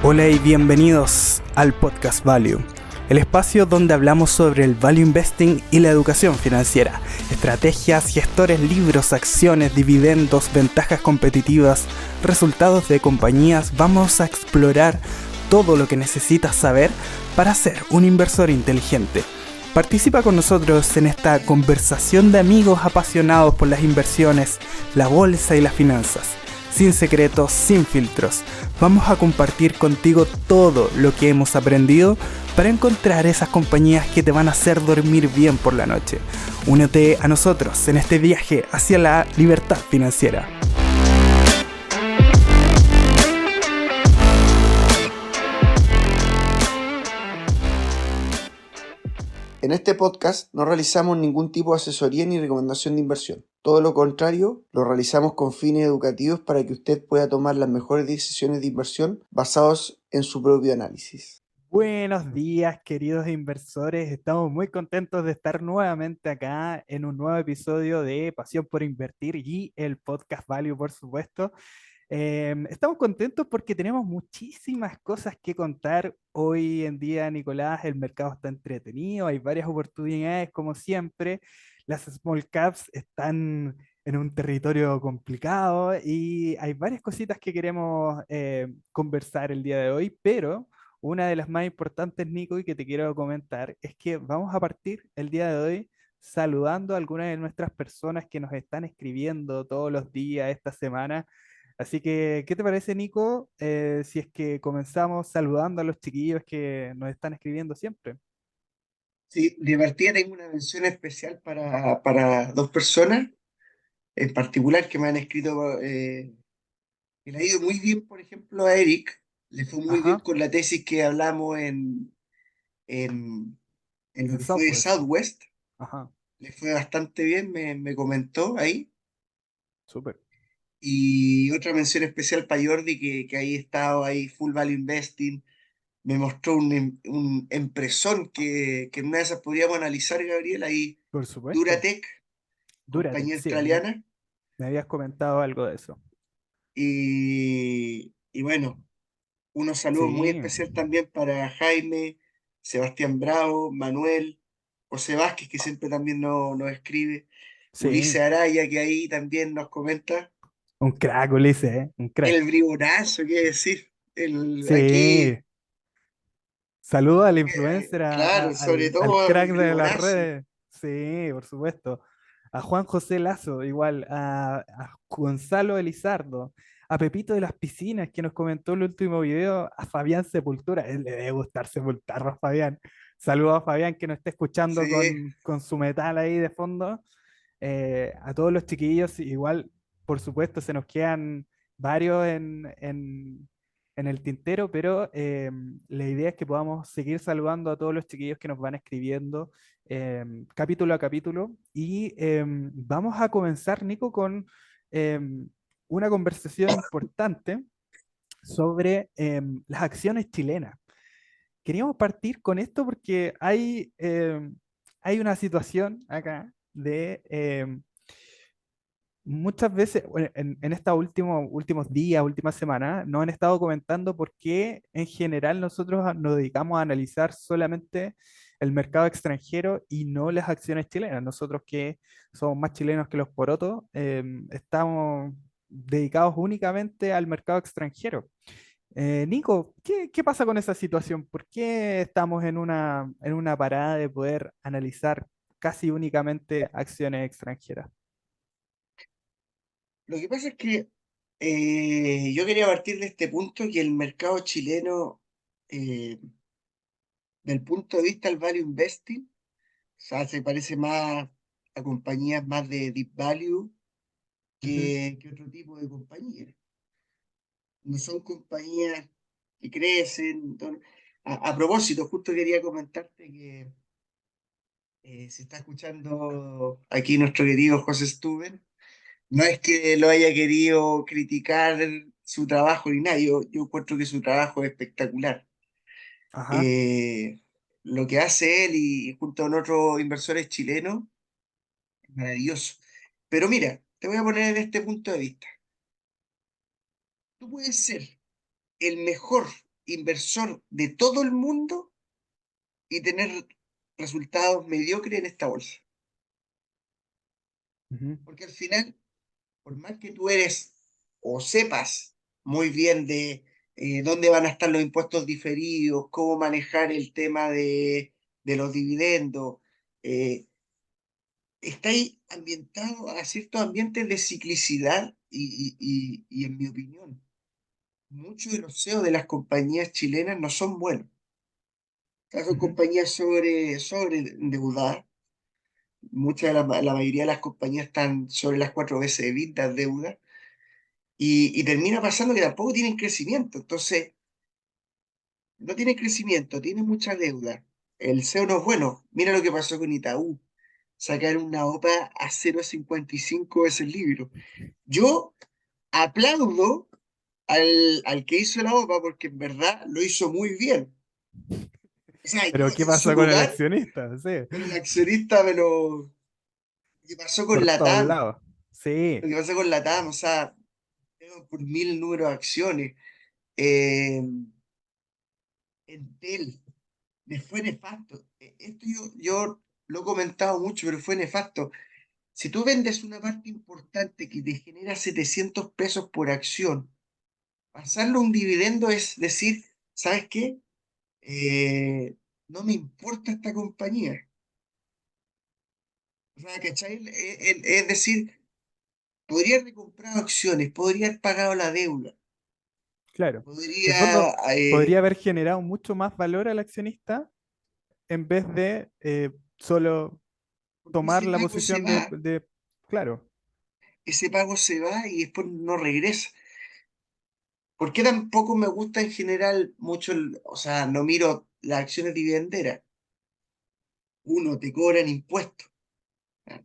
Hola y bienvenidos al Podcast Value, el espacio donde hablamos sobre el value investing y la educación financiera, estrategias, gestores, libros, acciones, dividendos, ventajas competitivas, resultados de compañías. Vamos a explorar todo lo que necesitas saber para ser un inversor inteligente. Participa con nosotros en esta conversación de amigos apasionados por las inversiones, la bolsa y las finanzas. Sin secretos, sin filtros. Vamos a compartir contigo todo lo que hemos aprendido para encontrar esas compañías que te van a hacer dormir bien por la noche. Únete a nosotros en este viaje hacia la libertad financiera. En este podcast no realizamos ningún tipo de asesoría ni recomendación de inversión. Todo lo contrario, lo realizamos con fines educativos para que usted pueda tomar las mejores decisiones de inversión basados en su propio análisis. Buenos días, queridos inversores. Estamos muy contentos de estar nuevamente acá en un nuevo episodio de Pasión por Invertir y el Podcast Value, por supuesto. Estamos contentos porque tenemos muchísimas cosas que contar hoy en día, Nicolás. El mercado está entretenido, hay varias oportunidades como siempre. Las small caps están en un territorio complicado y hay varias cositas que queremos conversar el día de hoy, pero una de las más importantes, Nico, y que te quiero comentar es que vamos a partir el día de hoy saludando a algunas de nuestras personas que nos están escribiendo todos los días esta semana. Así que, ¿qué te parece, Nico, si es que comenzamos saludando a los chiquillos que nos están escribiendo siempre? Sí, de partida tengo una mención especial para dos personas en particular que me han escrito. Que le ha ido muy bien, por ejemplo, a Eric. Le fue muy bien Ajá, con la tesis que hablamos en, en lo en que fue Southwest. Southwest. Ajá, Le fue bastante bien, me comentó ahí. súper. Y otra mención especial para Jordi, que ahí estaba, ahí Full Value Investing. Me mostró un empresón que en una de esas podríamos analizar, Gabriel, ahí Por supuesto. Duratec, Dúrate, compañía sí, australiana. me habías comentado algo de eso. Y bueno, unos saludos muy Sí, especial también para Jaime, Sebastián Bravo, Manuel, José Vázquez, que siempre también nos escribe, sí, Ulises Araya, que ahí también nos comenta. un crack, Ulises, ¿eh? Un El crack. bribonazo, qué decir. Aquí, Sí, saludo al influencer, claro, sobre al todo el crack de las bribonazo. redes. Sí, por supuesto. A Juan José Lazo, igual, a Gonzalo Elizardo, a Pepito de las Piscinas, que nos comentó el último video, a Fabián Sepultura. Él le debe gustar Sepultarro a Fabián. Saludos a Fabián que nos está escuchando Sí, con su metal ahí de fondo. A todos los chiquillos, igual, por supuesto, se nos quedan varios en el tintero, pero la idea es que podamos seguir saludando a todos los chiquillos que nos van escribiendo capítulo a capítulo. Y vamos a comenzar, Nico, con una conversación importante sobre las acciones chilenas. Queríamos partir con esto porque hay una situación acá de muchas veces, bueno, en estos últimos días, últimas semanas, nos han estado comentando por qué en general nosotros nos dedicamos a analizar solamente el mercado extranjero y no las acciones chilenas. Nosotros que somos más chilenos que los porotos, estamos dedicados únicamente al mercado extranjero. Nico, ¿qué pasa con esa situación? ¿Por qué estamos en una parada de poder analizar casi únicamente acciones extranjeras? lo que pasa es que yo quería partir de este punto que el mercado chileno, eh, del punto de vista del value investing, o sea, se parece más a compañías más de deep value Ujú. que otro tipo de compañías. No son compañías que crecen. A propósito, justo quería comentarte que se está escuchando aquí nuestro querido José Stuben. No es que lo haya querido criticar su trabajo ni nada, yo encuentro que su trabajo es espectacular. Ajá. Eh, lo que hace él y junto con otros inversores chilenos es maravilloso. Pero mira, te voy a poner en este punto de vista. Tú puedes ser el mejor inversor de todo el mundo y tener resultados mediocres en esta bolsa. Ujú, Porque al final, por más que tú eres o sepas muy bien de dónde van a estar los impuestos diferidos, cómo manejar el tema de los dividendos, eh, está ahí ambientado a ciertos ambientes de ciclicidad y en mi opinión, muchos de los CEO de las compañías chilenas no son buenos. O sea, son ujú. compañías sobre endeudadas. Muchas de la mayoría de las compañías están sobre las 4 veces de EBITDA deuda y termina pasando que tampoco tienen crecimiento. Entonces, no tienen crecimiento, tienen mucha deuda. El CEO no es bueno. Mira lo que pasó con Itaú. Sacaron una OPA a 0,55 veces el libro. Yo aplaudo al que hizo la OPA porque en verdad lo hizo muy bien. O sea, yo Pero ¿qué en su pasó con el lugar, accionista? Sí, pero el accionista me lo... ¿Qué pasó con por la todos TAM? lados. Sí. Lo que pasó con la TAM, o sea, tengo por 1000 números de acciones. Eh, Entel, le fue nefasto. Esto yo lo he comentado mucho, pero fue nefasto. Si tú vendes una parte importante que te genera 700 pesos por acción, pasarlo a un dividendo es decir, ¿sabes qué? No me importa esta compañía. O sea, ¿cachai? Es decir, podría haber comprado acciones, podría haber pagado la deuda, Claro. En el podría... fondo, podría haber generado mucho más valor al accionista en vez de solo porque tomar la posición claro, ese pago se va y después no regresa. ¿Por qué tampoco me gusta en general mucho, o sea, no miro las acciones dividenderas? Uno, te cobran impuestos. ¿Ya?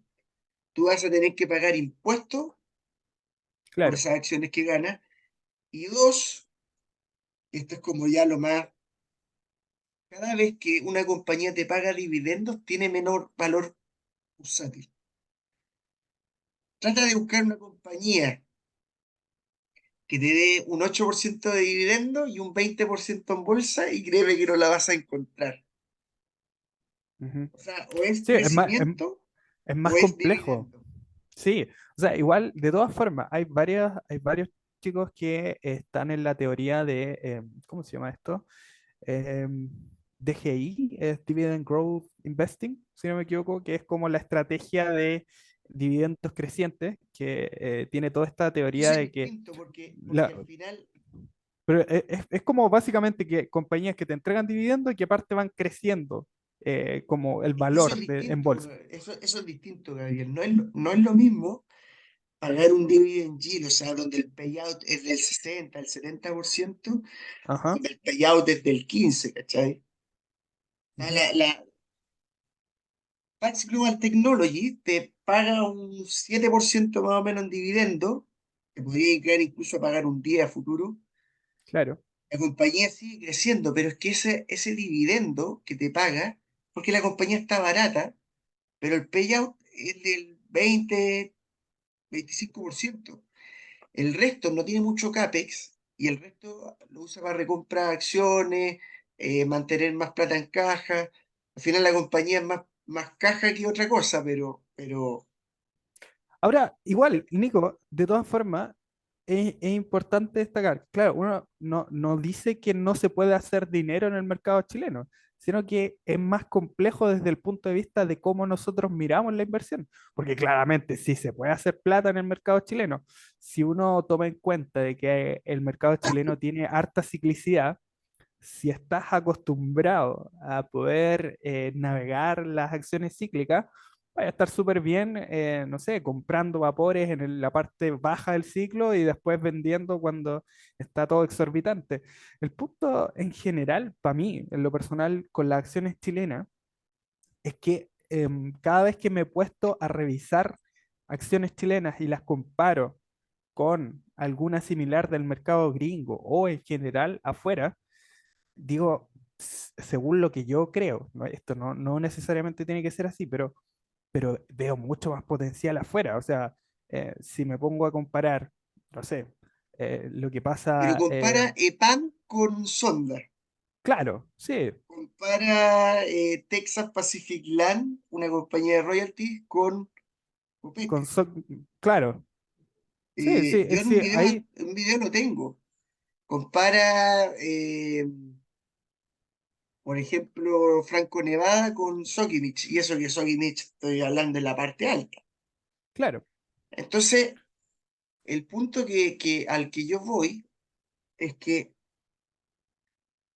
Tú vas a tener que pagar impuestos por claro. esas acciones que ganas. Y dos, esto es como ya lo más, cada vez que una compañía te paga dividendos, tiene menor valor bursátil. Trata de buscar una compañía que te dé un 8% de dividendo y un 20% en bolsa y créeme que no la vas a encontrar. Ujú. O sea, o es Sí, crecimiento es más o es complejo. dividendo. Sí, o sea, igual, de todas formas, hay varios chicos que están en la teoría de, ¿cómo se llama esto? DGI, es Dividend Growth Investing, si no me equivoco, que es como la estrategia de dividendos crecientes, que tiene toda esta teoría Eso es de que distinto porque la, al final, pero es como básicamente que compañías que te entregan dividendos y que aparte van creciendo como el eso es valor en distinto, bolsa. eso es distinto, Gabriel. No es lo mismo pagar un dividend yield, o sea, donde el payout es del 60, el 70%, Ajá. donde el payout es del 15%, ¿cachai? O sea, Ujú. la Pax Global Technology te paga un 7% más o menos en dividendo, que podría llegar incluso a pagar un 10 a futuro. Claro. La compañía sigue creciendo, pero es que ese dividendo que te paga, porque la compañía está barata, pero el payout es del 20-25%. El resto no tiene mucho CAPEX y el resto lo usa para recomprar acciones, mantener más plata en caja. Al final la compañía es más caja que otra cosa, pero Ahora, igual, Nico, de todas formas, es importante destacar, claro, uno no dice que no se puede hacer dinero en el mercado chileno, sino que es más complejo desde el punto de vista de cómo nosotros miramos la inversión, porque claramente sí se puede hacer plata en el mercado chileno, si uno toma en cuenta de que el mercado chileno tiene harta ciclicidad. Si estás acostumbrado a poder navegar las acciones cíclicas, vaya a estar súper bien, no sé, comprando vapores en la parte baja del ciclo y después vendiendo cuando está todo exorbitante. El punto en general, para mí, en lo personal, con las acciones chilenas, es que cada vez que me he puesto a revisar acciones chilenas y las comparo con alguna similar del mercado gringo o en general afuera, digo, según lo que yo creo, esto no necesariamente tiene que ser así, pero veo mucho más potencial afuera. O sea, si me pongo a comparar, no sé, Lo que Pero pasa, compara EPAM con Sonda. claro, sí, Compara Texas Pacific Land, una compañía de royalties, con con OPEC. claro, sí, sí, Yo sí, ahí, en un video lo tengo. Compara, por ejemplo, Franco Nevada con Sokimich. Y eso que Sokimich estoy hablando en la parte alta. claro, Entonces, el punto al que yo voy es que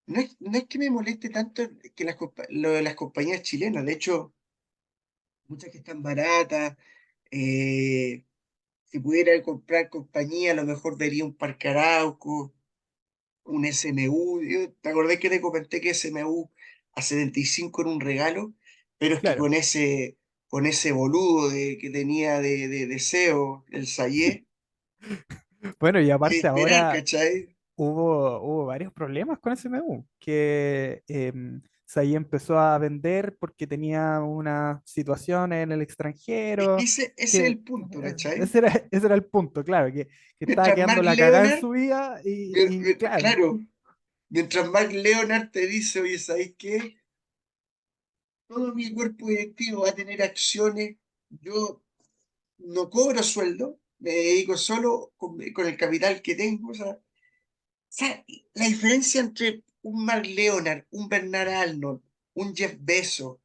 no es que me moleste tanto que lo de las compañías chilenas. De hecho, muchas que están baratas. eh, si pudiera comprar compañía, a lo mejor vería un Parque Arauco, un SMU. ¿Te acordás que te comenté que SMU a 75 era un regalo? Pero es que claro. con ese boludo que tenía de CEO, el Sayé, Bueno, y que aparte esperar, ahora ¿cachai? hubo varios problemas con ese menú, que Saí empezó a vender porque tenía una situación en el Es que extranjero, ese es que el punto, ¿cachai? ese era el punto, claro, que estaba Mientras quedando Mark la cagada en Leonard, su vida y claro, claro, mientras Mark Leonard te dice, oye, ¿sabes qué? Todo mi cuerpo directivo va a tener acciones, yo no cobro sueldo, me dedico solo con el capital que tengo. O sea, la diferencia entre un Mark Leonard, un Bernard Arnold, un Jeff Bezos,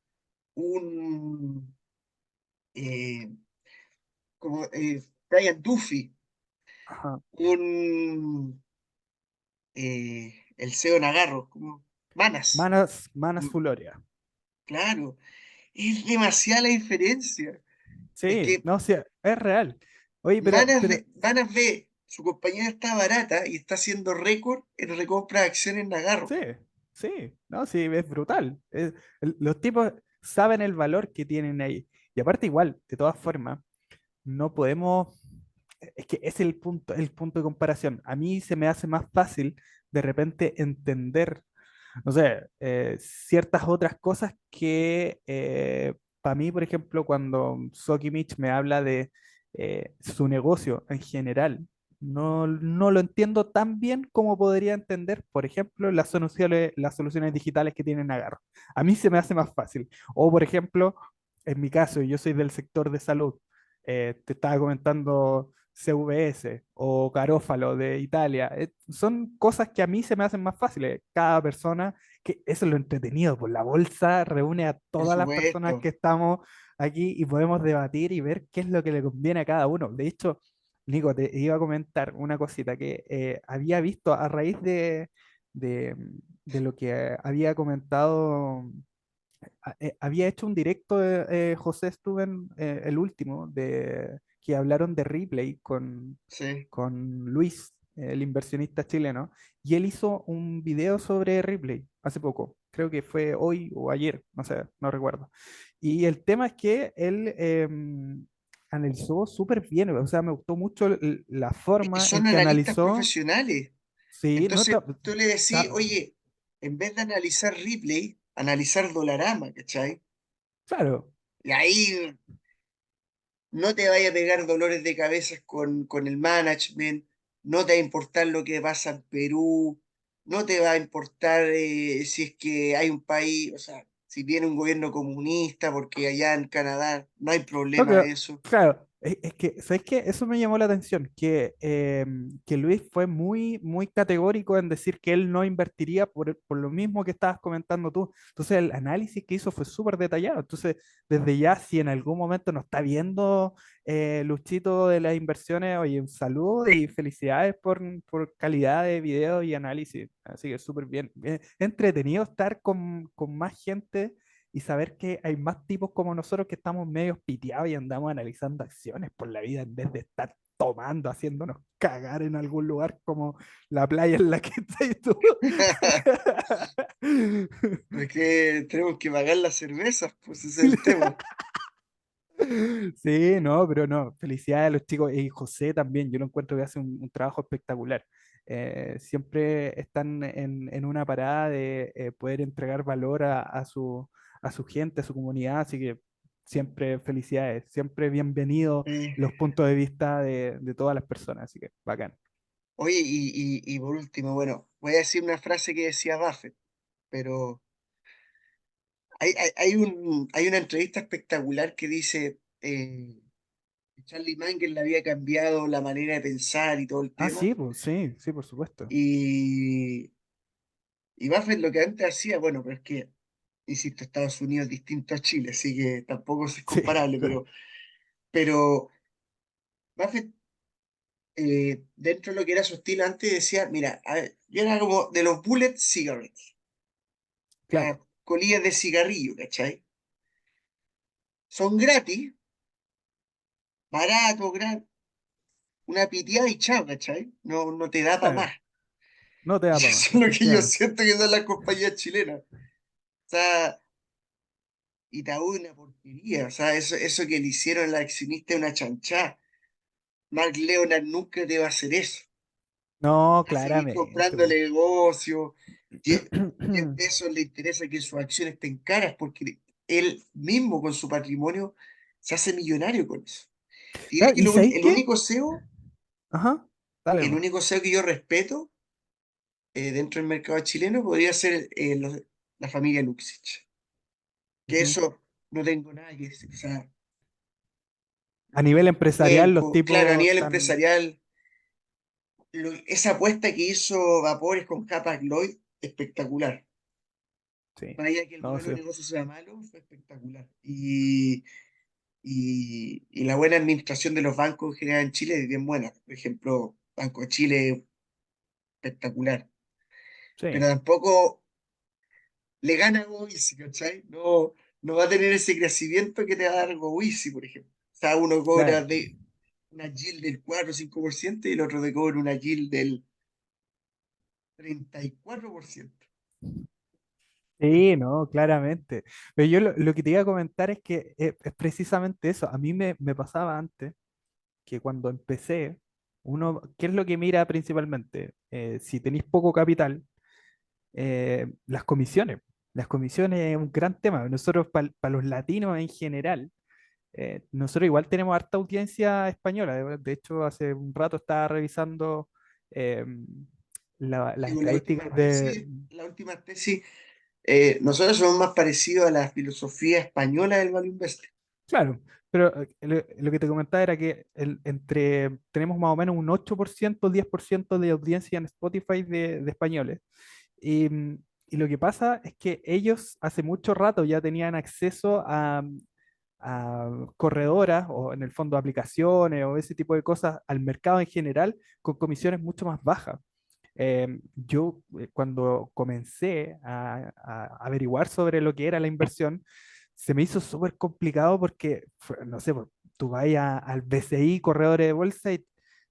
un eh, Brian Duffy, ajá, un el CEO Nagarro, como Manas. Manas Mm, Fuloria. claro, es demasiada la diferencia. Es Sí, que no, sí, es real. Oye, pero Manas ve, su compañía está barata y está haciendo récord en recompra de acciones en sí, Nagarro. sí, no, sí, es brutal. Los tipos saben el valor que tienen ahí. Y aparte igual, de todas formas, no podemos, es que es el punto de comparación. A mí se me hace más fácil de repente entender, no sé, ciertas otras cosas que para mí, por ejemplo, cuando Soki Mitch me habla de su negocio en general, no lo entiendo tan bien como podría entender, por ejemplo, las soluciones digitales que tienen Agarro. A mí se me hace más fácil. O, por ejemplo, en mi caso, yo soy del sector de salud. Te estaba comentando CVS o Carófalo de Italia. Son cosas que a mí se me hacen más fáciles. Cada persona, que eso es lo entretenido, pues la bolsa reúne a Por todas las personas que supuesto, estamos aquí y podemos debatir y ver qué es lo que le conviene a cada uno. De hecho, Nico, te iba a comentar una cosita que había visto a raíz de, de lo que había comentado. Había hecho un directo José Stuben, el último, que hablaron de Ripley sí, con Luis, el inversionista chileno, y él hizo un video sobre Ripley hace poco, creo que fue hoy o ayer, no sé, no recuerdo. Y el tema es que él analizó súper bien, o sea, me gustó mucho la es que forma en son que analistas analizó. profesionales. Sí, no Entonces está, tú le decís, está- oye, en vez de analizar Ripley, analizar Dolarama, ¿cachai? claro. Y ahí no te vaya a pegar dolores de cabeza con el management, no te va a importar lo que pasa en Perú, no te va a importar si es que hay un país, o sea, si viene un gobierno comunista, porque allá en Canadá no hay No, problema de eso. claro, es que, ¿sabes qué? Eso me llamó la atención, que Luis fue muy categórico en decir que él no invertiría por lo mismo que estabas comentando tú. Entonces, el análisis que hizo fue súper detallado. Entonces, desde ya, si en algún momento nos está viendo Luchito de las inversiones, oye, un saludo y felicidades por calidad de video y análisis. Así que súper bien. Entretenido estar con más gente y saber que hay más tipos como nosotros que estamos medio piteados y andamos analizando acciones por la vida en vez de estar tomando, haciéndonos cagar en algún lugar como la playa en la que estás tú. Porque tenemos que pagar las cervezas, pues ese es el tema. Sí, no, pero no, felicidades a los chicos y José también, yo lo encuentro que hace un trabajo espectacular. Siempre están en una parada de poder entregar valor a su gente, a su comunidad, así que siempre felicidades, siempre bienvenidos Eh, los puntos de vista de todas las personas, así que bacán. Oye, y por último, bueno, voy a decir una frase que decía Buffett, pero hay una entrevista espectacular que dice Charlie Munger le había cambiado la manera de pensar y todo el Ah, tema. sí, pues sí, sí, por supuesto. Y, y Buffett lo que antes hacía, bueno, pero es que, insisto, Estados Unidos es distinto a Chile, así que tampoco es Sí, comparable, pero Buffett, dentro de lo que era su estilo antes, decía, mira, a ver, yo era como de los bullet cigarettes, las claro, colillas de cigarrillo, ¿cachai? Son gratis, barato, una piteada y chao, ¿cachai? No, no te da para claro. más. No te Y da para más, eso es lo que yo efectivamente. siento que son las compañías chilenas. O sea, Itaú es una porquería. O sea, eso que le hicieron a la accionista es una chanchá. Mark Leonard nunca te va a hacer eso. No, Va a seguir claramente, comprando po. negocio. Jeff Bezos le interesa que sus acciones estén caras porque él mismo con su patrimonio se hace millonario con eso. Fíjate Claro, que ¿y sabéis el qué? único CEO, Ajá, dale el nomás. único CEO que yo respeto dentro del mercado chileno podría ser la familia Luxich. Que Ujú. eso no tengo nada que decir. O sea, A nivel empresarial, los tiempo, claro, a tipos nivel están. empresarial, esa apuesta que hizo Vapores con Hapag Lloyd, espectacular. Sí, Más allá que el no, modelo sí, de negocio sea malo, fue espectacular. Y la buena administración de los bancos en general en Chile es bien buena. Por ejemplo, Banco de Chile, espectacular. sí, Pero tampoco le gana a Goisi, ¿cachai? No, no va a tener ese crecimiento que te va a dar Goisi, por ejemplo. O sea, uno cobra claro. de una yield del 4 o 5% y el otro te cobra una yield del 34%. Sí, no, claramente. Pero yo lo que te iba a comentar es que es precisamente eso. A mí me pasaba antes que cuando empecé, uno, ¿qué es lo que mira principalmente? Si tenéis poco capital, las comisiones. Las comisiones es un gran tema. Nosotros, para los latinos en general, nosotros igual tenemos harta audiencia española. De hecho, hace un rato estaba revisando eh, las Digo, la estadísticas última de. tesis, la última tesis, nosotros somos más parecidos a la filosofía española del Value Investing. Claro, pero lo que te comentaba era que tenemos más o menos un 8%, 10% de audiencia en Spotify de españoles. Y, y lo que pasa es que ellos hace mucho rato ya tenían acceso a corredoras o en el fondo aplicaciones o ese tipo de cosas al mercado en general con comisiones mucho más bajas. Yo cuando comencé a averiguar sobre lo que era la inversión, se me hizo súper complicado porque, no sé, pues, tú vas al BCI, corredores de bolsa, y, no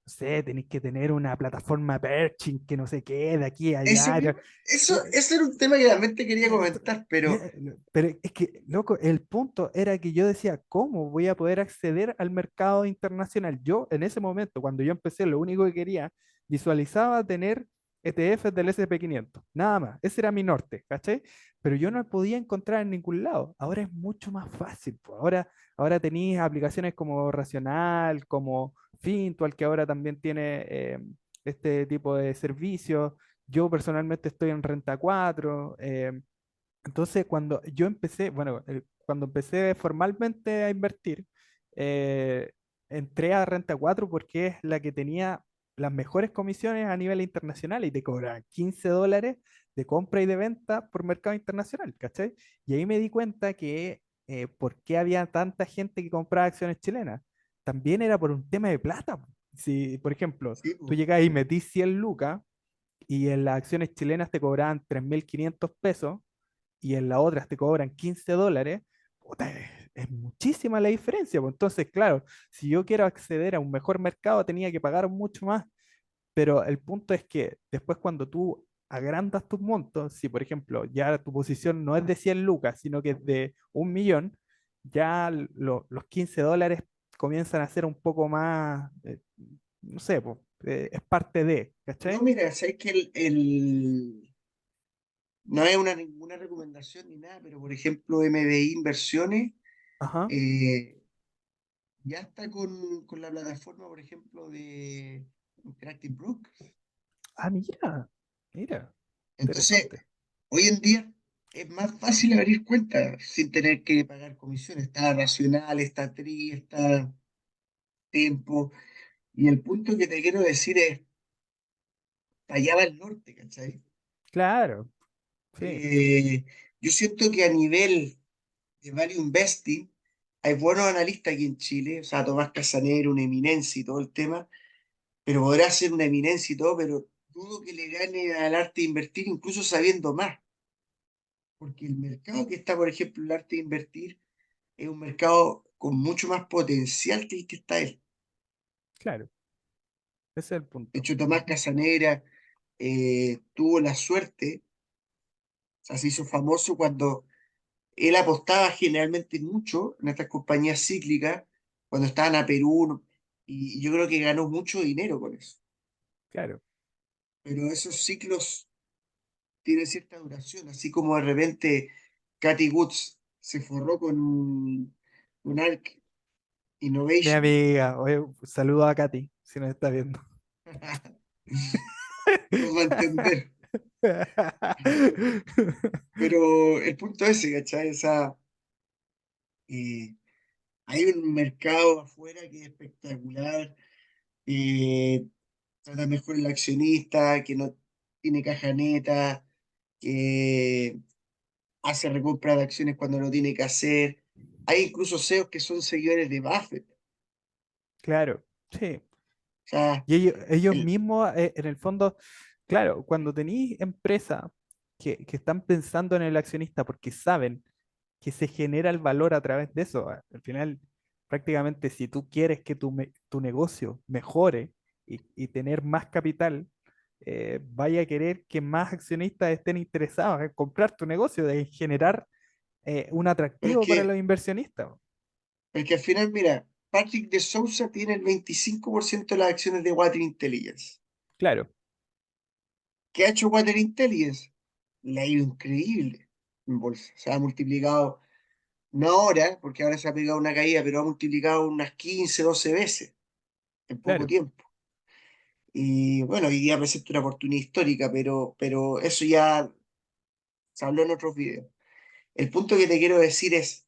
sé, tenés que tener una plataforma Pershing que no sé qué, de aquí a Eso, allá. eso era un tema que realmente quería comentar, pero Pero es que, loco, el punto era que yo decía, ¿cómo voy a poder acceder al mercado internacional? Yo, en ese momento, cuando yo empecé, lo único que quería, visualizaba tener ETFs del S&P 500 nada más. Ese era mi norte, ¿cachai? Pero yo no podía encontrar en ningún lado. Ahora es mucho más fácil, pues. Ahora tenéis aplicaciones como Racional, como Fintual, que ahora también tiene este tipo de servicios. Yo personalmente estoy en Renta 4. Entonces, cuando yo empecé, bueno, cuando empecé formalmente a invertir, eh, entré a Renta 4 porque es la que tenía las mejores comisiones a nivel internacional y te cobraban $15 de compra y de venta por mercado internacional, ¿cachai? Y ahí me di cuenta que por qué había tanta gente que compraba acciones chilenas. También era por un tema de plata, po. Si, por ejemplo, sí, tú po. llegás y metís 100 lucas y en las acciones chilenas te cobraban 3.500 pesos y en la otra te cobran $15, puta, es muchísima la diferencia, pues. Entonces, claro, si yo quiero acceder a un mejor mercado, tenía que pagar mucho más, pero el punto es que después cuando tú agrandas tus montos, si por ejemplo ya tu posición no es de 100 lucas, sino que es de 1 millón, ya los $15 comienzan a ser un poco más, no sé, pues, es parte de, No, ¿cachai? mira, sabes que no es ninguna recomendación ni nada, pero por ejemplo, MBI Inversiones Ajá, eh, ya está con la plataforma, por ejemplo, de. Interactive Brokers. Ah, mira, mira, Entonces, interesante. hoy en día es más fácil abrir cuentas sin tener que pagar comisiones. Está Racional, está Tri, está Tempo. Y el punto que te quiero decir es, allá va el norte, ¿cachai? Claro, sí, Eh, yo siento que a nivel de value investing hay buenos analistas aquí en Chile, o sea, Tomás Casanero, una eminencia y todo el tema, pero podrá ser una eminencia y todo, pero dudo que le gane al arte de invertir incluso sabiendo más, porque el mercado que está, por ejemplo, el arte de invertir es un mercado con mucho más potencial que el que está él. claro, ese es el De punto. hecho, Tomás Casanera tuvo la suerte, o sea, se hizo famoso cuando él apostaba generalmente mucho en estas compañías cíclicas, cuando estaban a Perú, ¿no? Y yo creo que ganó mucho dinero con eso. Claro, Pero esos ciclos tienen cierta duración, así como de repente Cathy Woods se forró con ARK mi Innovation. amiga, oye, saludo a Katy, si nos está viendo. Nos va a entender. Pero el punto ese, ¿cachai? O sea, eh, hay un mercado afuera que es espectacular, trata mejor el accionista, que no tiene caja neta, que hace recompra de acciones cuando no tiene que hacer. Hay incluso CEOs que son seguidores de Buffett. Claro, sí. O sea, Y ellos el, mismos, en el fondo, claro, cuando tenéis empresas que están pensando en el accionista porque saben que se genera el valor a través de eso, al final, prácticamente, si tú quieres que tu negocio mejore y tener más capital, vaya a querer que más accionistas estén interesados en comprar tu negocio, en generar un pero es atractivo para que, los inversionistas. pero es que al final, mira, Patrick de Sousa tiene el 25% de las acciones de Water Intelligence. Claro, ¿Qué ha hecho Water Intelligence? Le ha ido increíble en bolsa. Se ha multiplicado, no ahora, porque ahora se ha pegado una caída, pero ha multiplicado unas 15 12 veces en poco claro. tiempo. Y bueno, hoy día presenta una oportunidad histórica, pero eso ya se habló en otros videos. El punto que te quiero decir es,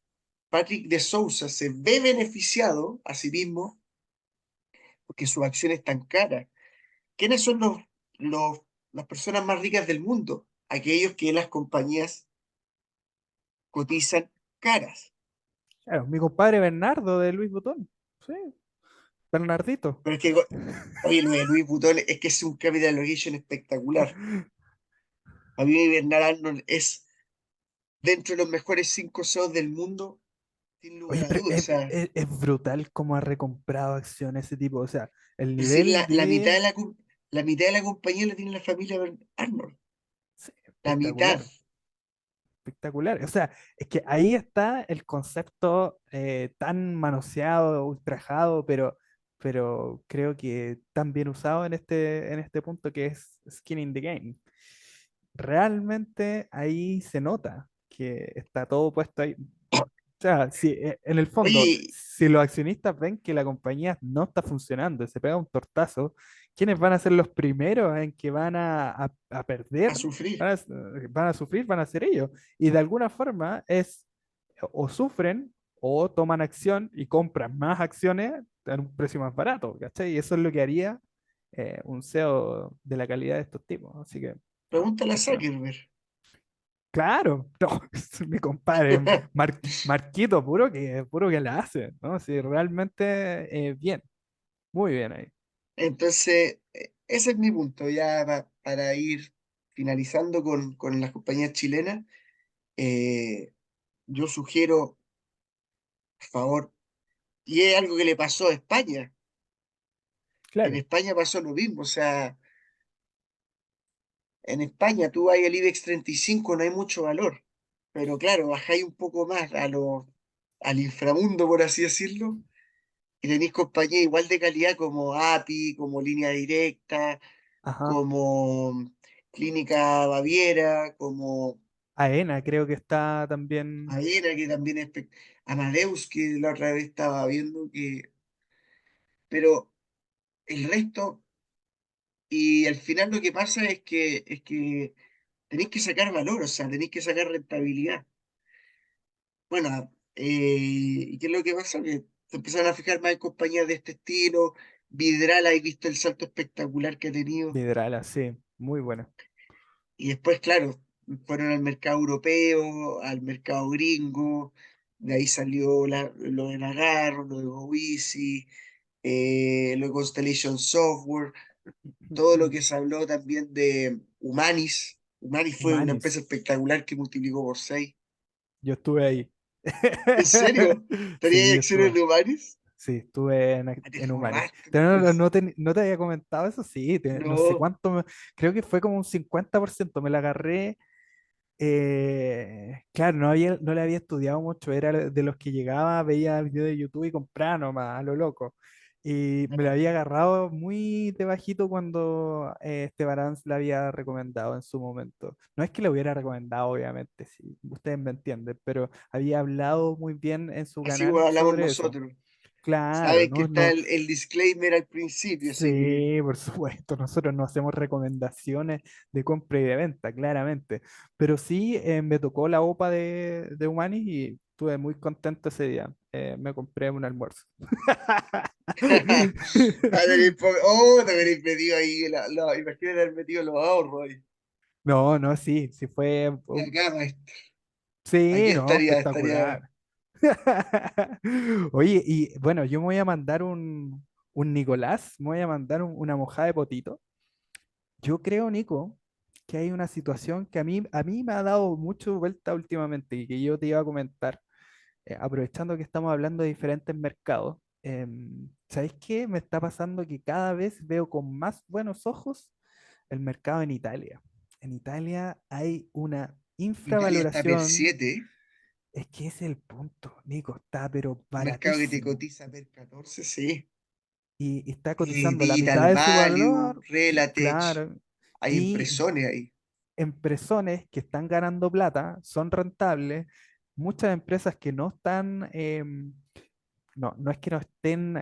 Patrick de Sousa se ve beneficiado a sí mismo porque su acción es tan cara. ¿Quiénes son los, las personas más ricas del mundo? Aquellos que las compañías cotizan caras. Claro, mi compadre Bernardo de Luis Botón. Sí, Bernardito. Pero es que, oye, lo de Luis Butón es que es un capital allocation espectacular. A mí Bernard Arnold es dentro de los mejores 5 CEOs del mundo, sin lugar Oye, a pero dudas. O sea, es brutal cómo ha recomprado acciones ese tipo. O sea, el es decir, nivel la mitad de... la mitad de la compañía la tiene la familia Arnold. Sí, La mitad. espectacular, espectacular. O sea, es que ahí está el concepto tan manoseado, ultrajado, pero creo que tan bien usado en este punto que es skin in the game. Realmente ahí se nota que está todo puesto ahí. O sea, si en el fondo, Oye, si los accionistas ven que la compañía no está funcionando y se pega un tortazo, ¿quiénes van a ser los primeros en que van a a perder? sufrir. Van a, van a sufrir, van a ser ellos. Y de alguna forma es o sufren o toman acción y compran más acciones a un precio más barato, ¿cachai? Y eso es lo que haría un CEO de la calidad de estos tipos. Así que, no, Pregúntale a impresionante. Zuckerberg. Claro, no, es mi compadre Marquito, puro que la hace, ¿no? Sí, realmente bien, muy bien ahí. Entonces, ese es mi punto, ya para ir finalizando con las compañías chilenas. eh, yo sugiero, por favor, y es algo que le pasó a España. En Claro, España pasó lo mismo, o sea, en España tú vas al IBEX 35, no hay mucho valor, pero claro, bajáis un poco más al inframundo, por así decirlo, y tenéis compañías igual de calidad como API, como Línea Directa, ajá. como Clínica Baviera, como AENA creo que está también, Aena, que también es Amadeus, que la otra vez estaba viendo que, pero el resto. y al final lo que pasa es que tenéis que sacar valor, o sea, tenéis que sacar rentabilidad. Bueno, ¿y qué es lo que pasa? Que se empezaron a fijar más en compañías de este estilo. Vidral, ¿has visto el salto espectacular que ha tenido? Vidrala, sí, muy buena. Y después, claro, fueron al mercado europeo, al mercado gringo, de ahí salió lo de Nagarro, lo de Gowizi, lo de Constellation Software, todo lo que se habló también de Humanis. Humanis fue una Humanis, empresa espectacular que multiplicó por 6. yo estuve ahí. ¿En serio? Sí, ¿Tenías yo acciones estuve. de Humanis? Sí, estuve Ah, te en Humanis. forraste Pero entonces. no te había comentado eso, sí, no sé No, cuánto, creo que fue como un 50% me la agarré. Claro, no le había estudiado mucho, era de los que llegaba, veía videos de YouTube y compraba nomás, a lo loco. Y me la había agarrado muy de bajito cuando Esteban Arns la había recomendado en su momento. No es que lo hubiera recomendado, obviamente, si ustedes me entienden, pero había hablado muy bien en su así como canal hablamos sobre eso. nosotros. Claro, Sabes que no, está no, el disclaimer al principio, así que sí, por supuesto, nosotros no hacemos recomendaciones de compra y de venta, claramente, pero sí me tocó la OPA de Humanis y estuve muy contento ese día. Me compré un almuerzo. te habréis metido ahí, imagínate haber metido los ahorros ahí. No, no, sí, sí fue, Y acá, maestro, aquí sí, no, estaría. espectacular. Oye, y bueno, yo me voy a mandar un Nicolás, me voy a mandar una mojada de potito. Yo creo, Nico, que hay una situación que a mí me ha dado mucho vuelta últimamente y que yo te iba a comentar, aprovechando que estamos hablando de diferentes mercados. ¿Sabéis qué? Me está pasando que cada vez veo con más buenos ojos el mercado en Italia. En Italia hay una Italia está per infravaloración, 7, es que ese es el punto, Nico, está pero un mercado que te baratísimo cotiza per 14, sí. y está cotizando la Digital mitad de su Value, valor, Relatech, claro, hay y impresiones ahí. empresones que están ganando plata, son rentables, muchas empresas que no están, no es que no estén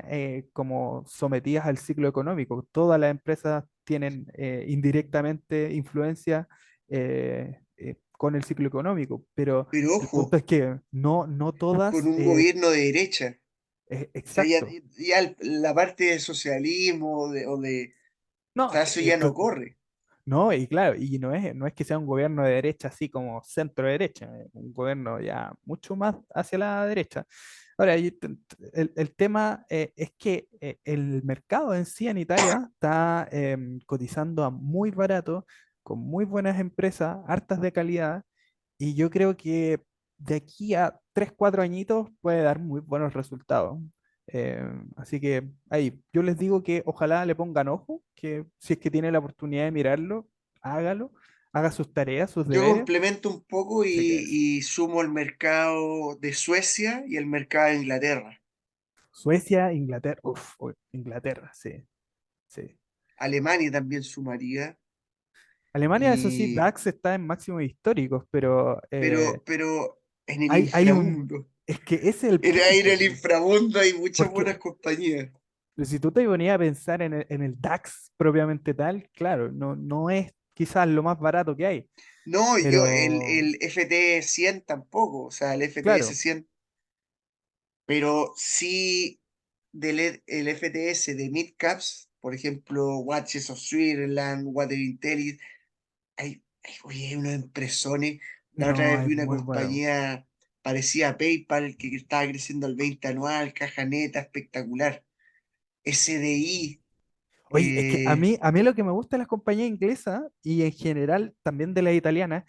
como sometidas al ciclo económico, todas las empresas tienen indirectamente influencia con el ciclo económico, pero Pero el punto ojo, es que no con todas, un gobierno de derecha. O sea, ya, exacto, ya la parte de socialismo o no, sea, eso ya no corre. no, y claro, y no es que sea un gobierno de derecha así como centro derecha, un gobierno ya mucho más hacia la derecha. Ahora, el tema es que el mercado en sí en Italia está cotizando a muy barato, con muy buenas empresas, hartas de calidad, y yo creo que de aquí a 3 4 añitos puede dar muy buenos resultados. Eh, Así que ahí, yo les digo que ojalá le pongan ojo, que si es que tiene la oportunidad de mirarlo, hágalo, haga sus tareas, sus Yo deberes, complemento un poco se quede eso. y sumo el mercado de Suecia y el mercado de Inglaterra. Suecia, Inglaterra, uff, Inglaterra, sí, sí. Alemania también sumaría. Alemania, eso sí, Y, DAX está en máximos históricos, pero pero en el hay un, inframundo, es que ese es el ahí en punto, el inframundo hay muchas buenas porque compañías. si tú te ponías a pensar en el DAX propiamente tal, claro, no es quizás lo más barato que hay, No, yo pero el FT 100 tampoco, o sea, el FTS claro, 100, pero sí el FTS de mid caps, por ejemplo, Watches of Switzerland, Water Intelligence, oye, hay unos impresones. La otra no, vez es vi una muy bueno. compañía parecida a PayPal que estaba creciendo al 20 anual, caja neta, espectacular. SDI, Oye, es que eh, a mí lo que me gusta de las compañías inglesas y en general también de las italianas,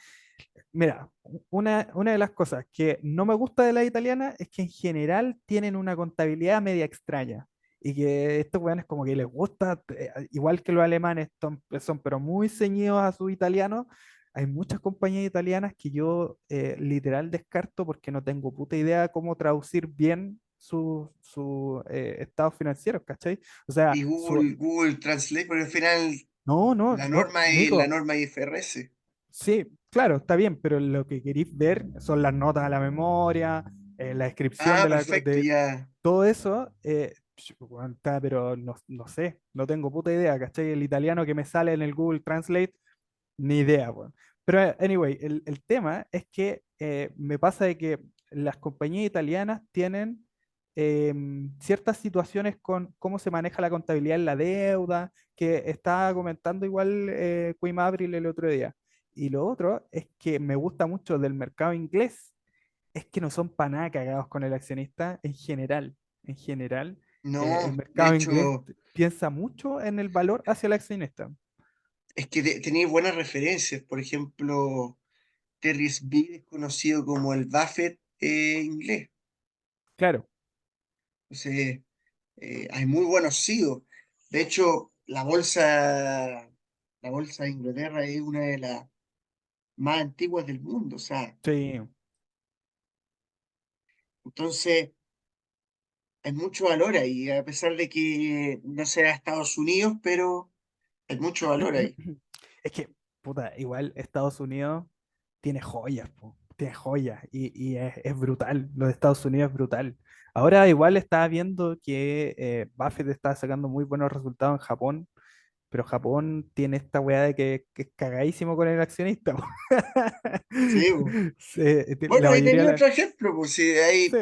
mira, una de las cosas que no me gusta de las italianas es que en general tienen una contabilidad media extraña y que estos weones como que les gusta, igual que los alemanes son pero muy ceñidos a su italiano. Hay muchas compañías italianas que yo literal descarto porque no tengo puta idea cómo traducir bien su estados financieros, ¿cachai? O sea, y Google Translate, porque al final no, la Nico, norma IFRS. sí, claro, está bien, pero lo que queréis ver son las notas a la memoria, la descripción Ah, de, perfecto, de ya. todo eso. Weón, pero no sé, no tengo puta idea, ¿cachai? El italiano que me sale en el Google Translate, ni idea, weón. Pero anyway, el tema es que me pasa de que las compañías italianas tienen ciertas situaciones con cómo se maneja la contabilidad en la deuda, que estaba comentando igual Quim Abril el otro día. Y lo otro es que me gusta mucho del mercado inglés, es que no son para nada cagados con el accionista en general. En general, el No, de mercado inglés hecho, piensa mucho en el valor hacia el accionista. es que tenéis buenas referencias. Por ejemplo, Terry Speed es conocido como el Buffett inglés. Claro, Entonces, hay muy buenos CEO. De hecho, la bolsa de Inglaterra es una de las más antiguas del mundo. O sea, sí. entonces hay mucho valor ahí, a pesar de que no sea Estados Unidos, pero hay mucho valor ahí. Es que, puta, igual Estados Unidos tiene joyas, po, tiene joyas y es brutal. Lo de Estados Unidos es brutal. Ahora igual estaba viendo que Buffett está sacando muy buenos resultados en Japón, pero Japón tiene esta weá de que es cagadísimo con el accionista, po. Sí, bo. Sí, Bueno, la ahí mayoría tenía de otro ejemplo, pues si sí. hay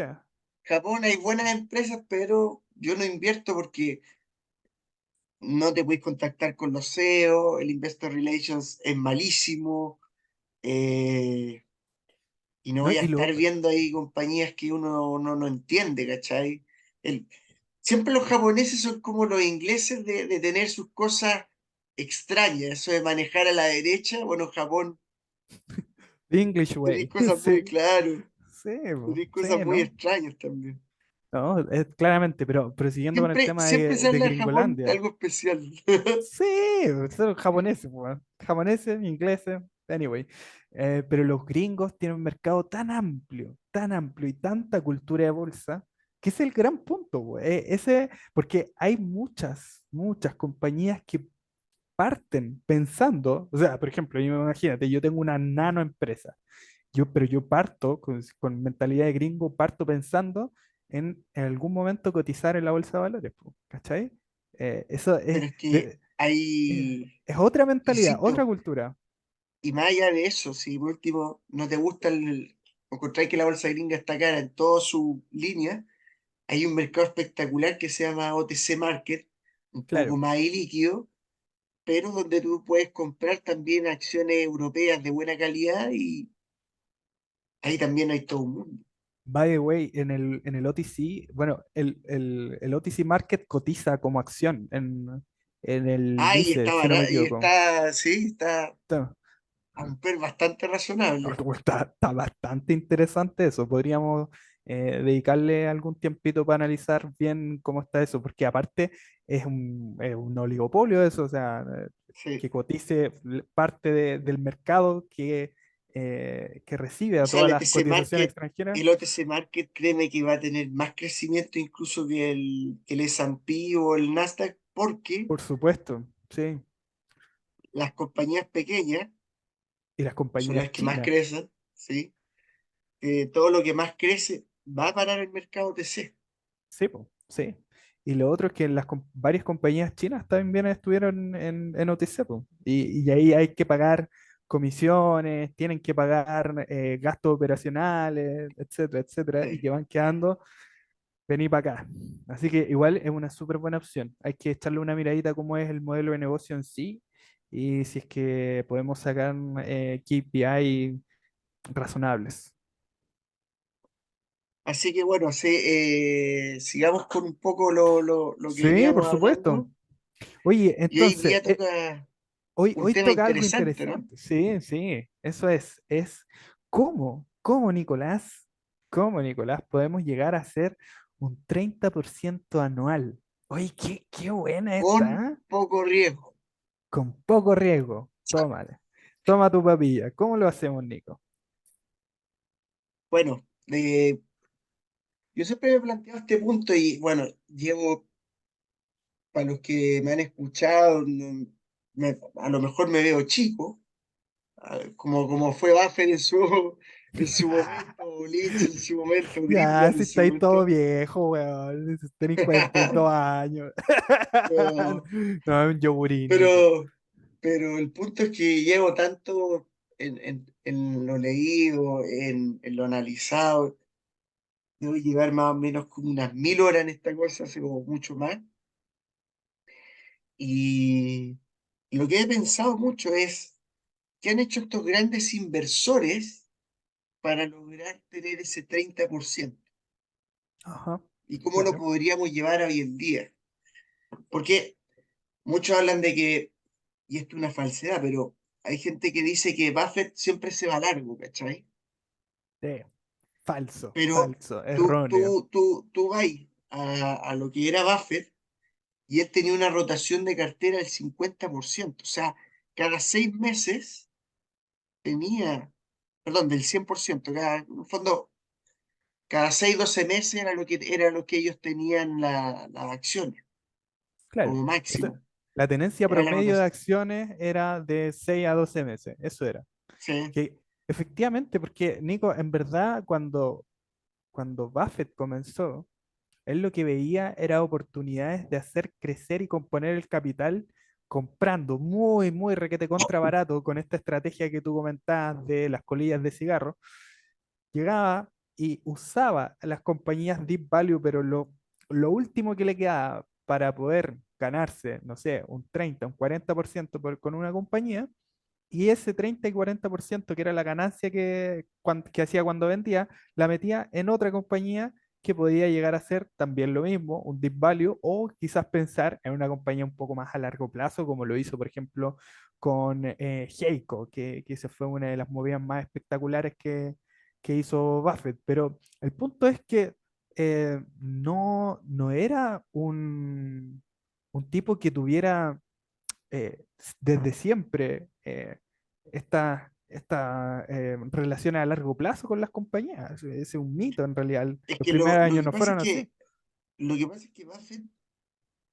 Japón, hay buenas empresas, pero yo no invierto porque no te puedes contactar con los CEO, el Investor Relations es malísimo, eh, y no ¿No? voy a Y estar lo, viendo ahí compañías que uno no entiende, ¿cachai? El, siempre los japoneses son como los ingleses de tener sus cosas extrañas, eso de manejar a la derecha, bueno, Japón, the English tenéis way, cosas muy sí, claras, sí, po, tenéis sí, cosas muy ¿no? extrañas también. No, es, claramente, pero siguiendo con el tema Siempre se de habla de Japón de Gringolandia. algo especial. Sí, son japoneses, po, weón. Japoneses, ingleses, anyway. Pero los gringos tienen un mercado tan amplio y tanta cultura de bolsa, que es el gran punto, po. Ese, porque hay muchas compañías que parten pensando, o sea, por ejemplo, imagínate, yo tengo una nano empresa. Pero yo parto con mentalidad de gringo, parto pensando en algún momento cotizar en la bolsa de valores, po, ¿cachai? Eso Pero es que es otra mentalidad, otra insisto, cultura. y más allá de eso, si por último no te gusta o encontráis que la bolsa gringa está cara en toda su línea, hay un mercado espectacular que se llama OTC Market, un poco Claro, más ilíquido, pero donde tú puedes comprar también acciones europeas de buena calidad y ahí también hay todo un mundo. by the way, en el OTC, bueno, el OTC Market cotiza como acción en el Ah, NYSE, si no me y equivoco. está, sí, está Está, a un per bastante razonable. está bastante interesante eso. Podríamos dedicarle algún tiempito para analizar bien cómo está eso, porque aparte es un oligopolio eso, o sea, Sí. que cotice parte del mercado que recibe O a sea, todas las cotizaciones extranjeras. El OTC Market, créeme que va a tener más crecimiento incluso que que el S&P o el Nasdaq, porque Por supuesto, sí. las compañías pequeñas Y las son compañías las que más chinas, crecen, ¿sí? Todo lo que más crece va a parar el mercado OTC. sí, po, sí. Y lo otro es que varias compañías chinas también estuvieron en OTC, po. Y ahí hay que pagar comisiones, tienen que pagar gastos operacionales, etcétera, etcétera, y Sí. que van quedando, vení para acá. Así que igual es una súper buena opción. Hay que echarle una miradita a cómo es el modelo de negocio en sí y si es que podemos sacar KPI razonables. Así que bueno, sí, sigamos con un poco lo que Sí, por veníamos supuesto. hablando. Oye, Y hoy entonces, día toca un hoy tema toca algo interesante, ¿no? interesante. Sí, sí, eso es Nicolás, cómo, Nicolás, podemos llegar a hacer un 30% anual. Oye, qué buena Con esta, ¿eh? poco riesgo. Con poco riesgo. Tómale. Toma tu papilla. ¿Cómo lo hacemos, Nico? Bueno, yo siempre me he planteado este punto y bueno, llevo, para los que me han escuchado, a lo mejor me veo chico, como fue Buffett en su, En su momento, Lynch, en su momento, Ya, Greenwald, si en su estáis todo momento. viejo, weón. Si tenéis 42 años. No, No, es un yogurí, Nico. pero, pero el punto es que llevo tanto en lo leído, en lo analizado, debo llevar más o menos como unas 1000 horas en esta cosa, hace como mucho más. Y lo que he pensado mucho es, ¿qué han hecho estos grandes inversores para lograr tener ese 30%? Ajá, ¿Y cómo lo claro. podríamos llevar hoy en día? Porque muchos hablan de que, y esto es una falsedad, pero hay gente que dice que Buffett siempre se va largo, ¿cachai? Sí, falso, Pero falso, tú, erróneo. tú, tú, tú vas a lo que era Buffett y él tenía una rotación de cartera del 50%. O sea, cada 6 meses tenía, perdón, del 100%. En un fondo, cada 6 12 meses era lo que ellos tenían las acciones, Claro. como Eso- máximo. la tenencia Era la promedio de rotación. acciones era de 6 a 12 meses. Eso era. Sí, Que efectivamente, porque Nico, en verdad, cuando Buffett comenzó, él lo que veía era oportunidades de hacer crecer y componer el capital comprando muy, muy requete contra barato con esta estrategia que tú comentabas de las colillas de cigarro. Llegaba y usaba a las compañías Deep Value, pero lo último que le quedaba para poder ganarse, no sé, un 30 un 40% con una compañía, y ese 30 y 40% que era la ganancia que hacía cuando vendía, la metía en otra compañía que podía llegar a ser también lo mismo, un deep value, o quizás pensar en una compañía un poco más a largo plazo, como lo hizo, por ejemplo, con Geico, que esa fue una de las movidas más espectaculares que hizo Buffett. Pero el punto es que no era un tipo que tuviera desde siempre esta relación a largo plazo con las compañías. Es un mito en realidad. es Los que primeros lo años que no pasa es fueron así. que Buffett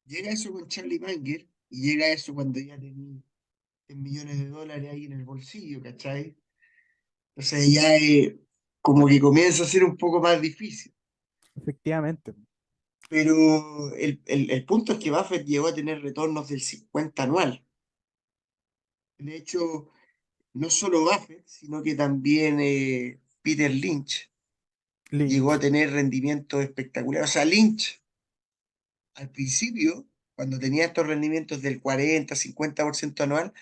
llega a eso con Charlie Munger y llega a eso cuando ya tenía millones de dólares ahí en el bolsillo, ¿cachai? Entonces ya como que comienza a ser un poco más difícil. Efectivamente. Pero el punto es que Buffett llegó a tener retornos del 50 anual. De hecho, no solo Buffett, sino que también Peter Lynch llegó a Lynch, tener rendimientos espectaculares. O sea, Lynch al principio, cuando tenía estos rendimientos del 40 50% anual,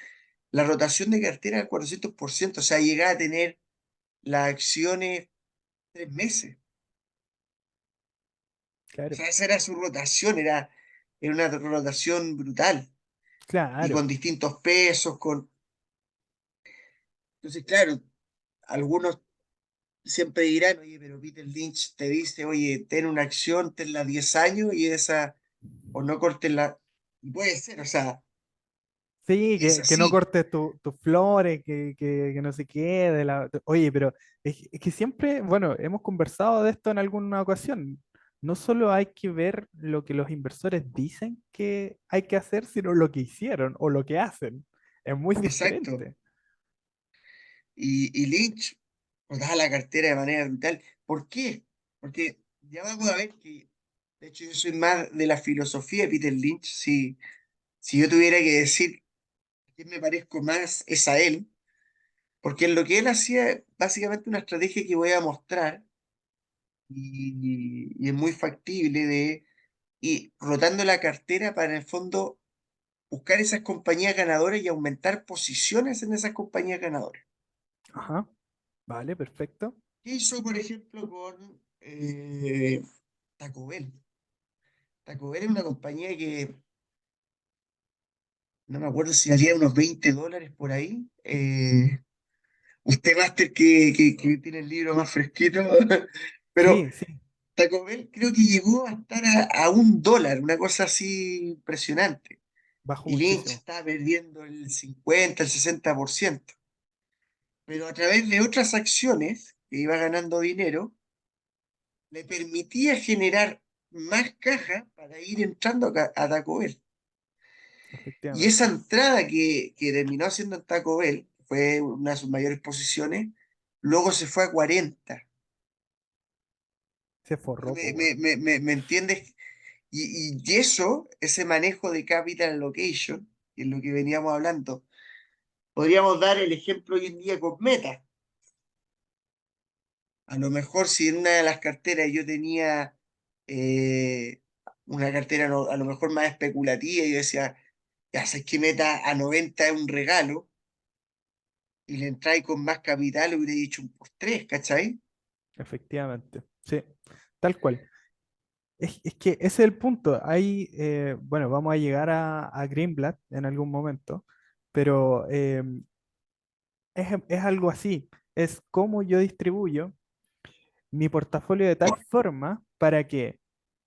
la rotación de cartera era del 400%. O sea, llegaba a tener las acciones 3 meses. O claro, sea, esa era su rotación, era una rotación brutal y claro. con distintos pesos, Entonces, claro, algunos siempre dirán, oye, pero Peter Lynch te dice, oye, ten una acción, tenla 10 años y esa, o no cortenla. Y puede ser, o sea, Sí, es que no así. cortes tus flores, que no se quede. Oye, pero es que siempre, bueno, hemos conversado de esto en alguna ocasión. No solo hay que ver lo que los inversores dicen que hay que hacer, sino lo que hicieron o lo que hacen. Es muy Exacto. diferente. Y Lynch rotaba la cartera de manera brutal. ¿Por qué? Porque ya vamos a ver que, de hecho, yo soy más de la filosofía de Peter Lynch. Si yo tuviera que decir quién me parezco más, es a él, porque en lo que él hacía, básicamente una estrategia que voy a mostrar, y es muy factible de ir rotando la cartera para en el fondo buscar esas compañías ganadoras y aumentar posiciones en esas compañías ganadoras. Ajá, vale, perfecto. ¿Qué hizo, por ejemplo, con Taco Bell? Taco Bell es una compañía que no me acuerdo si valía unos $20 por ahí. Usted, Master, que tiene el libro más fresquito, pero Sí, sí, Taco Bell creo que llegó a estar a $1, una cosa así impresionante. bajo Y Lynch muchísimo. está perdiendo el 50 el 60%. Pero a través de otras acciones que iba ganando dinero, le permitía generar más caja para ir entrando a Taco Bell. Y esa Efectivamente. entrada que terminó haciendo en Taco Bell, fue una de sus mayores posiciones, luego se fue a 40. Se forró, ¿Me, po, weón. me entiendes? Y eso, ese manejo de capital allocation, que es lo que veníamos hablando, podríamos dar el ejemplo hoy en día con Meta. A lo mejor si en una de las carteras yo tenía eh, una cartera a lo mejor más especulativa, y yo decía, ya sabes que Meta a 90 es un regalo, y le entráis con más capital, hubiera dicho un por tres, ¿cachai? Efectivamente. Sí, tal cual. Es que ese es el punto. Ahí, bueno, vamos a llegar a Greenblatt en algún momento, pero es algo así. Es cómo yo distribuyo mi portafolio de tal forma para que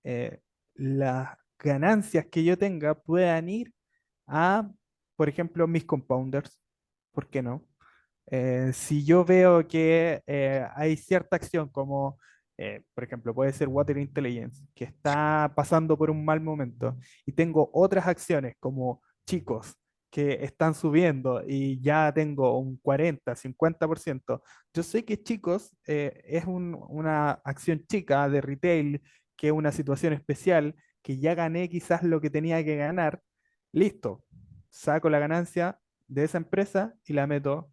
eh, las ganancias que yo tenga puedan ir a, por ejemplo, mis compounders. ¿Por qué no? Si yo veo que hay cierta acción como, por ejemplo, puede ser Water Intelligence, que está pasando por un mal momento, y tengo otras acciones como chicos que están subiendo y ya tengo un 40, 50%, yo sé que chicos es una acción chica de retail, que es una situación especial, que ya gané quizás lo que tenía que ganar, listo, saco la ganancia de esa empresa y la meto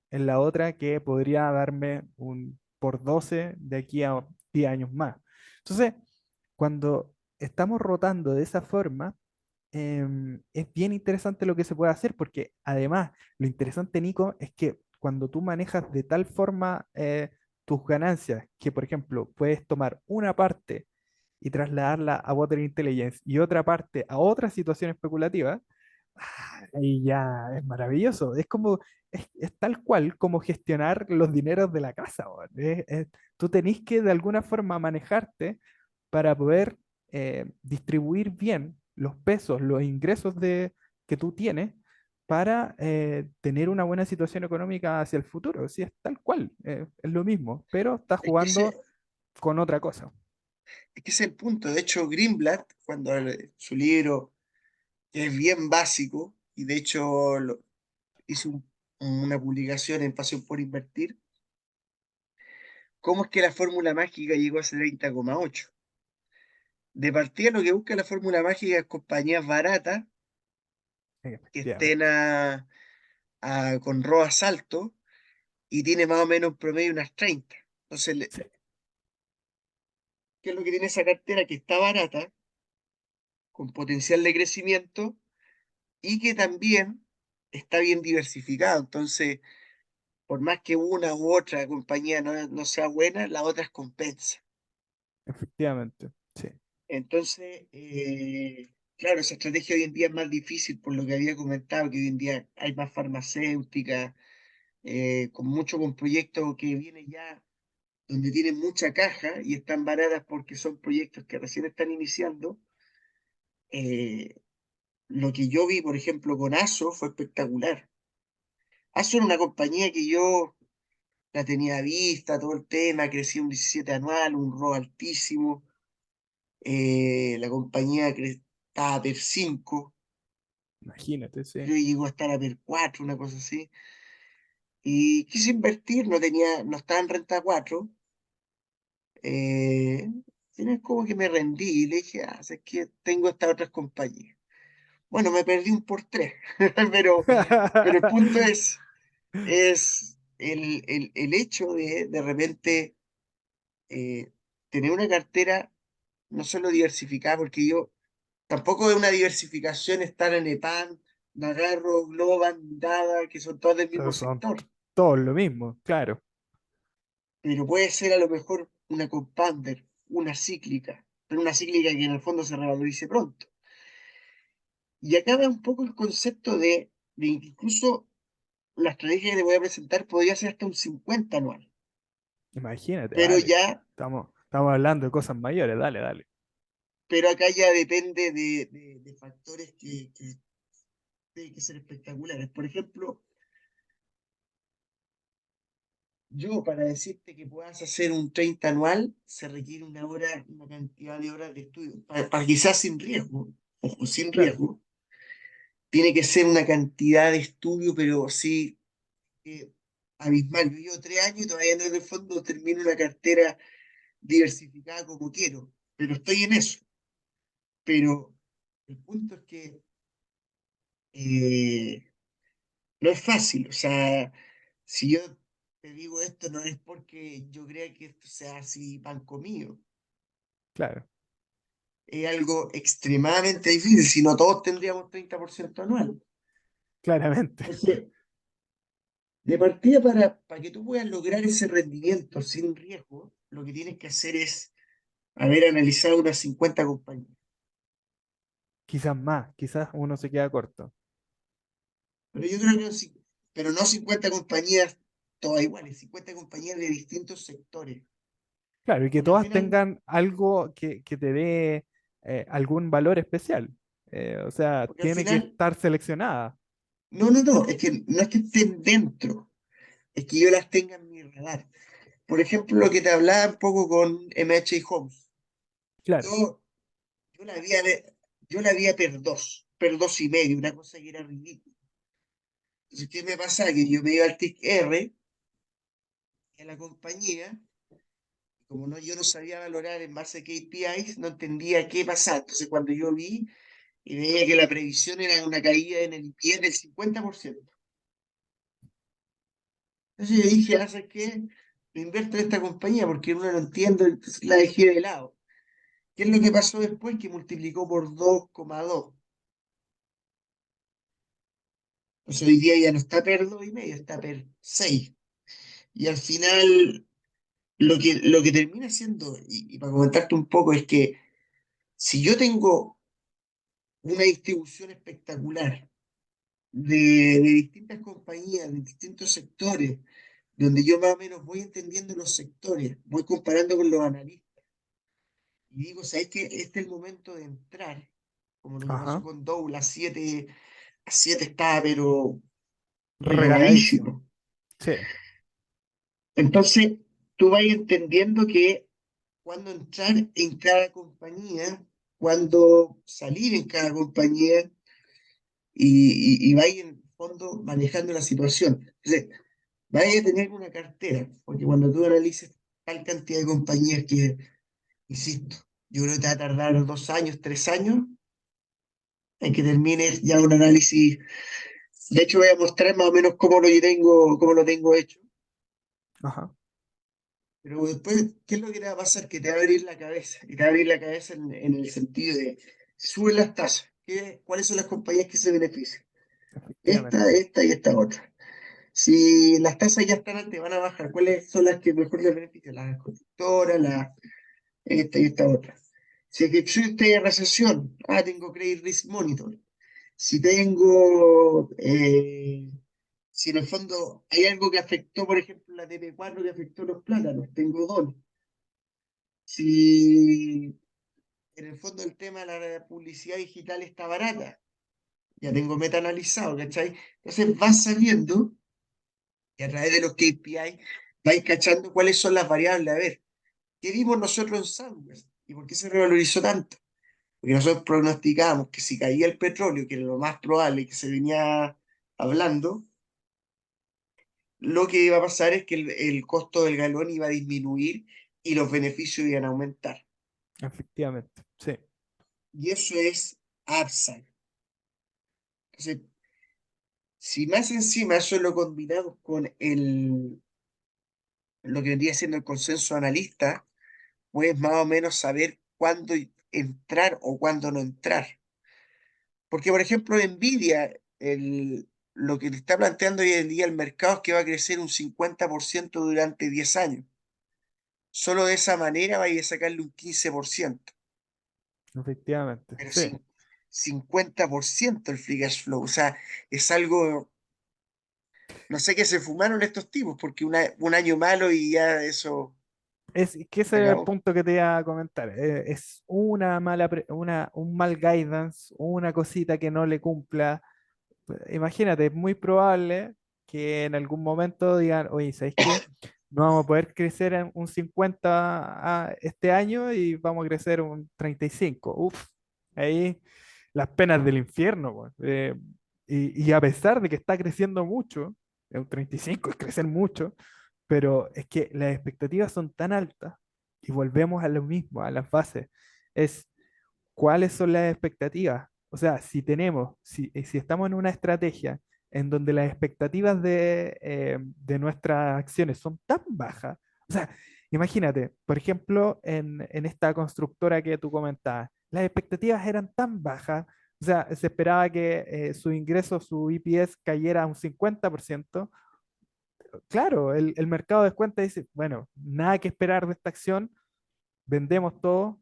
en la otra que podría darme un por 12 de aquí a 10 años más. Entonces, cuando estamos rotando de esa forma, es bien interesante lo que se puede hacer, porque además lo interesante, Nico, es que cuando tú manejas de tal forma tus ganancias, que por ejemplo puedes tomar una parte y trasladarla a Water Intelligence y otra parte a otra situación especulativa, y ya es maravilloso. Es como, es tal cual como gestionar los dineros de la casa, weón. Tú tenés que de alguna forma manejarte para poder distribuir bien los pesos, los ingresos que tú tienes para tener una buena situación económica hacia el futuro. Sí, es tal cual, es lo mismo, pero estás Es que jugando con otra cosa. es que ese es el punto. De hecho, Greenblatt, cuando su libro, que es bien básico, y de hecho hizo una publicación en Pasión por Invertir, ¿cómo es que la fórmula mágica llegó a ser 30,8? De partida lo que busca la fórmula mágica es compañías baratas que estén Efectivamente. con ROAS alto y tiene más o menos un promedio unas 30. Entonces, Sí, ¿qué es lo que tiene esa cartera? Que está barata, con potencial de crecimiento y que también está bien diversificado. Entonces, por más que una u otra compañía no sea buena, la otra compensa. efectivamente. Sí. Entonces, claro, esa estrategia hoy en día es más difícil por lo que había comentado, que hoy en día hay más farmacéuticas, con proyectos que vienen ya donde tienen mucha caja y están baratas porque son proyectos que recién están iniciando. Eh, lo que yo vi, por ejemplo, con ASO fue espectacular. ASO era una compañía que yo la tenía vista, todo el tema, crecía un 17 anual, un ROE altísimo, la compañía estaba a PER 5, Imagínate, sí. creo que llegó a estar a PER 4, una cosa así. Y quise invertir, no estaba en renta 4. Es como que me rendí y le dije, es que tengo estas otras compañías. Bueno, me perdí un por tres, pero el punto es el hecho de repente eh, tener una cartera no solo diversificada, porque yo tampoco es una diversificación estar en EPAM, Nagarro, Globan, Dada, que son todos del mismo Son sector, todos lo mismo, claro. pero puede ser a lo mejor una compounder, una cíclica, pero una cíclica que en el fondo se revalorice pronto. Y acá va un poco el concepto de incluso la estrategia que te voy a presentar podría ser hasta un 50 anual, Imagínate, pero dale. ya, Estamos hablando de cosas mayores, dale, dale. pero acá ya depende de factores que tienen que ser espectaculares. Por ejemplo, yo para decirte que puedas hacer un 30 anual, se requiere una cantidad de horas de estudio, para quizás sin riesgo, ojo, sin Claro, riesgo, tiene que ser una cantidad de estudio, pero sí, eh, abismal. Yo llevo 3 años y todavía no en el fondo termino una cartera diversificada como quiero, pero estoy en eso. Pero el punto es que eh, no es fácil. O sea, si yo te digo esto, no es porque yo crea que esto sea así pan comido. Claro, Es algo extremadamente difícil, si no todos tendríamos 30% anual. claramente. Entonces, de partida para que tú puedas lograr ese rendimiento sin riesgo, lo que tienes que hacer es haber analizado unas 50 compañías. Quizás más, quizás uno se queda corto. Pero yo creo que pero no 50 compañías todas iguales, 50 compañías de distintos sectores. Claro, y que Porque al todas final, tengan algo que te dé algún valor especial. O sea, porque al tiene que final, estar seleccionada. no, es que no es que estén dentro, es que yo las tenga en mi radar. Por ejemplo, lo que te hablaba un poco con MH Homes. Claro, Yo, yo la había, yo la había per 2,5, una cosa que era ridícula. Entonces, ¿qué me pasa? Que yo me iba al TIC R, a la compañía, y como no, yo no sabía valorar en base a KPIs, no entendía qué pasaba. Entonces, cuando yo vi y veía que la previsión era una caída en el pie del 50%. Entonces yo dije, ¿sabes qué? Me invierto en esta compañía porque uno no entiende, entonces la dejé de lado. ¿Qué es lo que pasó después? Que multiplicó por 2,2. Entonces hoy día ya no está per 2,5, está per 6. Y al final, lo que termina siendo, y para comentarte un poco, es que si yo tengo una distribución espectacular de distintas compañías, de distintos sectores, donde yo más o menos voy entendiendo los sectores, voy comparando con los analistas, y digo, ¿sabes qué? Este es el momento de entrar, como lo que pasó ajá, con Dow, a 7 estaba, pero regaladísimo. regaladísimo. Sí, Entonces, tú vas entendiendo que cuándo entrar en cada compañía, cuándo salir en cada compañía, y vais en el fondo manejando la situación. Entonces, vais a tener una cartera, porque cuando tú analices tal cantidad de compañías que, insisto, yo creo que te va a tardar 2 años, 3 años en que termines ya un análisis. De hecho, voy a mostrar más o menos cómo lo tengo hecho. ajá, Pero después, ¿qué es lo que te va a pasar? Que te va a abrir la cabeza. Y te va a abrir la cabeza en el sentido de, suben las tasas. ¿Cuáles son las compañías que se benefician? Esta, efectivamente. esta y esta otra. Si las tasas ya están altas, van a bajar. ¿Cuáles son las que mejor les benefician? Las constructoras, esta y esta otra. Si es que existe recesión, tengo Credit Risk Monitor. Si tengo, si en el fondo hay algo que afectó, por ejemplo, la TP4 que afectó los plátanos, tengo DON. Si en el fondo el tema de la publicidad digital está barata, ya tengo meta analizado, ¿cachai? Entonces vas sabiendo y a través de los KPI vais cachando cuáles son las variables. A ver, ¿qué vimos nosotros en Southwest? ¿Y por qué se revalorizó tanto? Porque nosotros pronosticábamos que si caía el petróleo, que era lo más probable que se venía hablando, lo que iba a pasar es que el costo del galón iba a disminuir y los beneficios iban a aumentar. Efectivamente, sí. Y eso es upside. Entonces, si más encima eso lo combinamos con lo que vendría siendo el consenso analista, puedes más o menos saber cuándo entrar o cuándo no entrar. Porque, por ejemplo, Nvidia, lo que le está planteando hoy en día el mercado es que va a crecer un 50% durante 10 años. Solo de esa manera vaya a sacarle un 15%, Efectivamente, pero sí. 50% el free cash flow. O sea, es algo, no sé qué se fumaron estos tipos, porque un año malo y ya eso Es que se ese es el acabó. punto que te iba a comentar. Es una mala, un mal guidance, una cosita que no le cumpla. Imagínate, es muy probable que en algún momento digan, oye, ¿sabéis qué? No vamos a poder crecer en un 50 este año y vamos a crecer un 35. Uf, ahí las penas del infierno, pues. Y a pesar de que está creciendo mucho, Un 35 es crecer mucho, pero es que las expectativas son tan altas y volvemos a lo mismo, a las bases. Es cuáles son las expectativas. O sea, si estamos en una estrategia en donde las expectativas de nuestras acciones son tan bajas, o sea, imagínate, por ejemplo, en esta constructora que tú comentabas, las expectativas eran tan bajas, o sea, se esperaba que su ingreso, su EPS cayera a un 50%. Claro, el mercado descuenta y dice, bueno, nada que esperar de esta acción, vendemos todo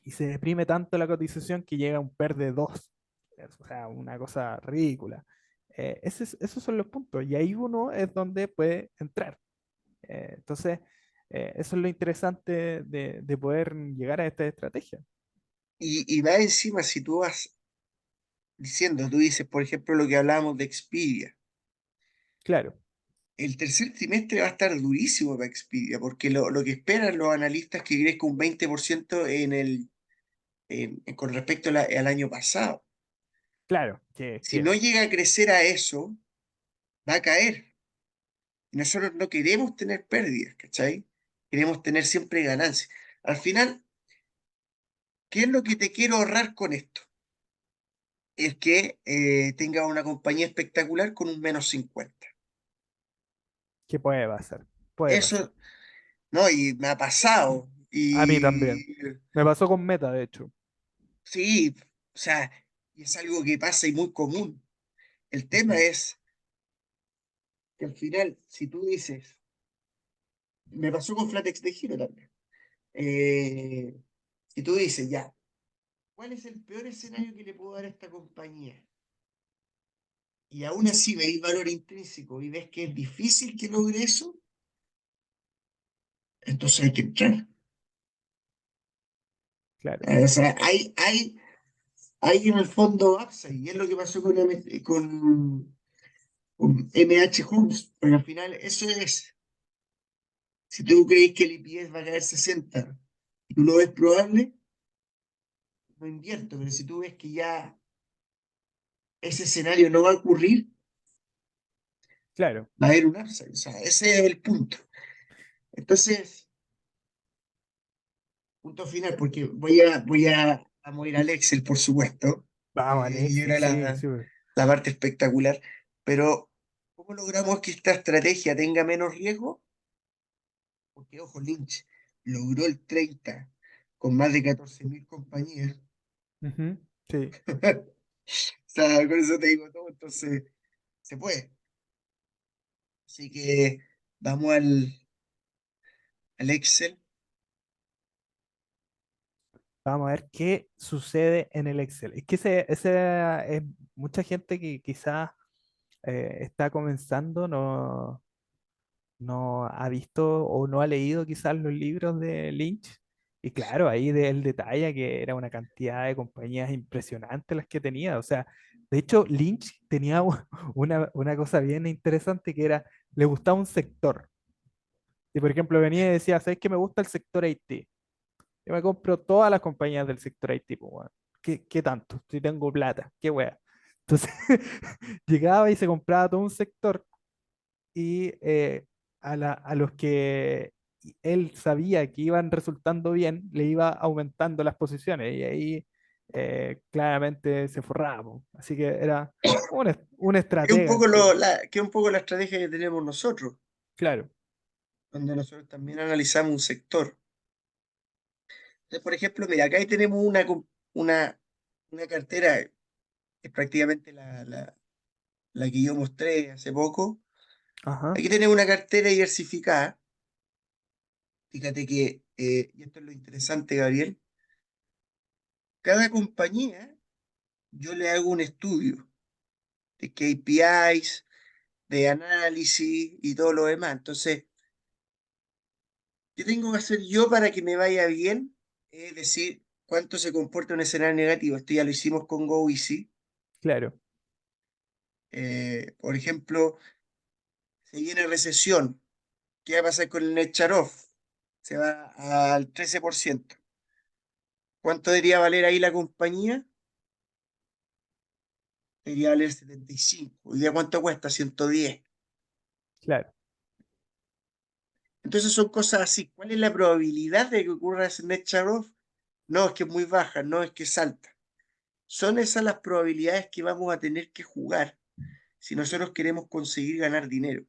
y se deprime tanto la cotización que llega a un PER de 2. O sea, una cosa ridícula. Esos son los puntos y ahí uno es donde puede entrar. Entonces, eso es lo interesante de poder llegar a esta estrategia. Y va encima, si tú vas diciendo, tú dices, por ejemplo, lo que hablábamos de Expedia. Claro, El tercer trimestre va a estar durísimo para Expedia, porque lo que esperan los analistas es que crezca un 20% con respecto al año pasado. claro, Si no llega a crecer a eso, va a caer. Y nosotros no queremos tener pérdidas, ¿cachai? Queremos tener siempre ganancias. Al final, ¿qué es lo que te quiero ahorrar con esto? Es que tenga una compañía espectacular con un -50. ¿qué puede pasar? Puede pasar. Eso, no, y me ha pasado. A mí también. Y Me pasó con Meta, de hecho. sí, o sea, y es algo que pasa y muy común. El tema Ujú. es que al final, si tú dices, me pasó con Flatex de Giro también. Si tú dices, ya, ¿cuál es el peor escenario que le puedo dar a esta compañía? Y aún así veis valor intrínseco y ves que es difícil que logre eso, entonces hay que entrar. Claro, O sea, hay en el fondo upside, y es lo que pasó con MH Homes, porque al final eso es, si tú crees que el IPS va a caer 60 y tú lo ves probable, no invierto, pero si tú ves que ya ese escenario no va a ocurrir, claro. va a haber un upside, o sea, ese es el punto. Entonces, punto final, porque vamos a ir al Excel, por supuesto, Vamos, y Alexis, era sí, sí. la parte espectacular, pero ¿cómo logramos que esta estrategia tenga menos riesgo? Porque, ojo, Lynch logró el 30 con más de 14.000 compañías. Ujú, sí. O sea, con eso te digo todo, entonces se puede. Así que vamos al Excel. Vamos a ver qué sucede en el Excel. Es que ese es mucha gente que quizás está comenzando, no ha visto o no ha leído quizás los libros de Lynch. Y claro, ahí él detalla que era una cantidad de compañías impresionantes las que tenía. O sea, de hecho, Lynch tenía una cosa bien interesante que era, le gustaba un sector. Y por ejemplo, venía y decía, ¿sabes qué me gusta el sector IT? Yo me compro todas las compañías del sector IT, po, weón. ¿Qué tanto? Si tengo plata, qué wea. Entonces, llegaba y se compraba todo un sector y a los que él sabía que iban resultando bien, le iba aumentando las posiciones y ahí claramente se forraba, po. Así que era un Que es un estratega poco, en sí. que es un poco la estrategia que tenemos nosotros, Claro. donde nosotros también analizamos un sector. Entonces, por ejemplo, mira, acá ahí tenemos una, una cartera, es prácticamente la que yo mostré hace poco. Ajá. Aquí tenemos una cartera diversificada. Fíjate que, y esto es lo interesante, Gabriel, cada compañía yo le hago un estudio de KPIs, de análisis y todo lo demás. Entonces, ¿qué tengo que hacer yo para que me vaya bien? Es decir, cuánto se comporta un escenario negativo. Esto ya lo hicimos con GoEasy. Claro. Por ejemplo, se viene recesión. ¿Qué va a pasar con el net off? Se va al 13%. ¿Cuánto debería valer ahí la compañía? Debería valer 75. ¿Hoy día cuánto cuesta? 110. Claro, Entonces son cosas así. ¿Cuál es la probabilidad de que ocurra ese net charge-off? No, es que es muy baja, no es que es alta. Son esas las probabilidades que vamos a tener que jugar si nosotros queremos conseguir ganar dinero.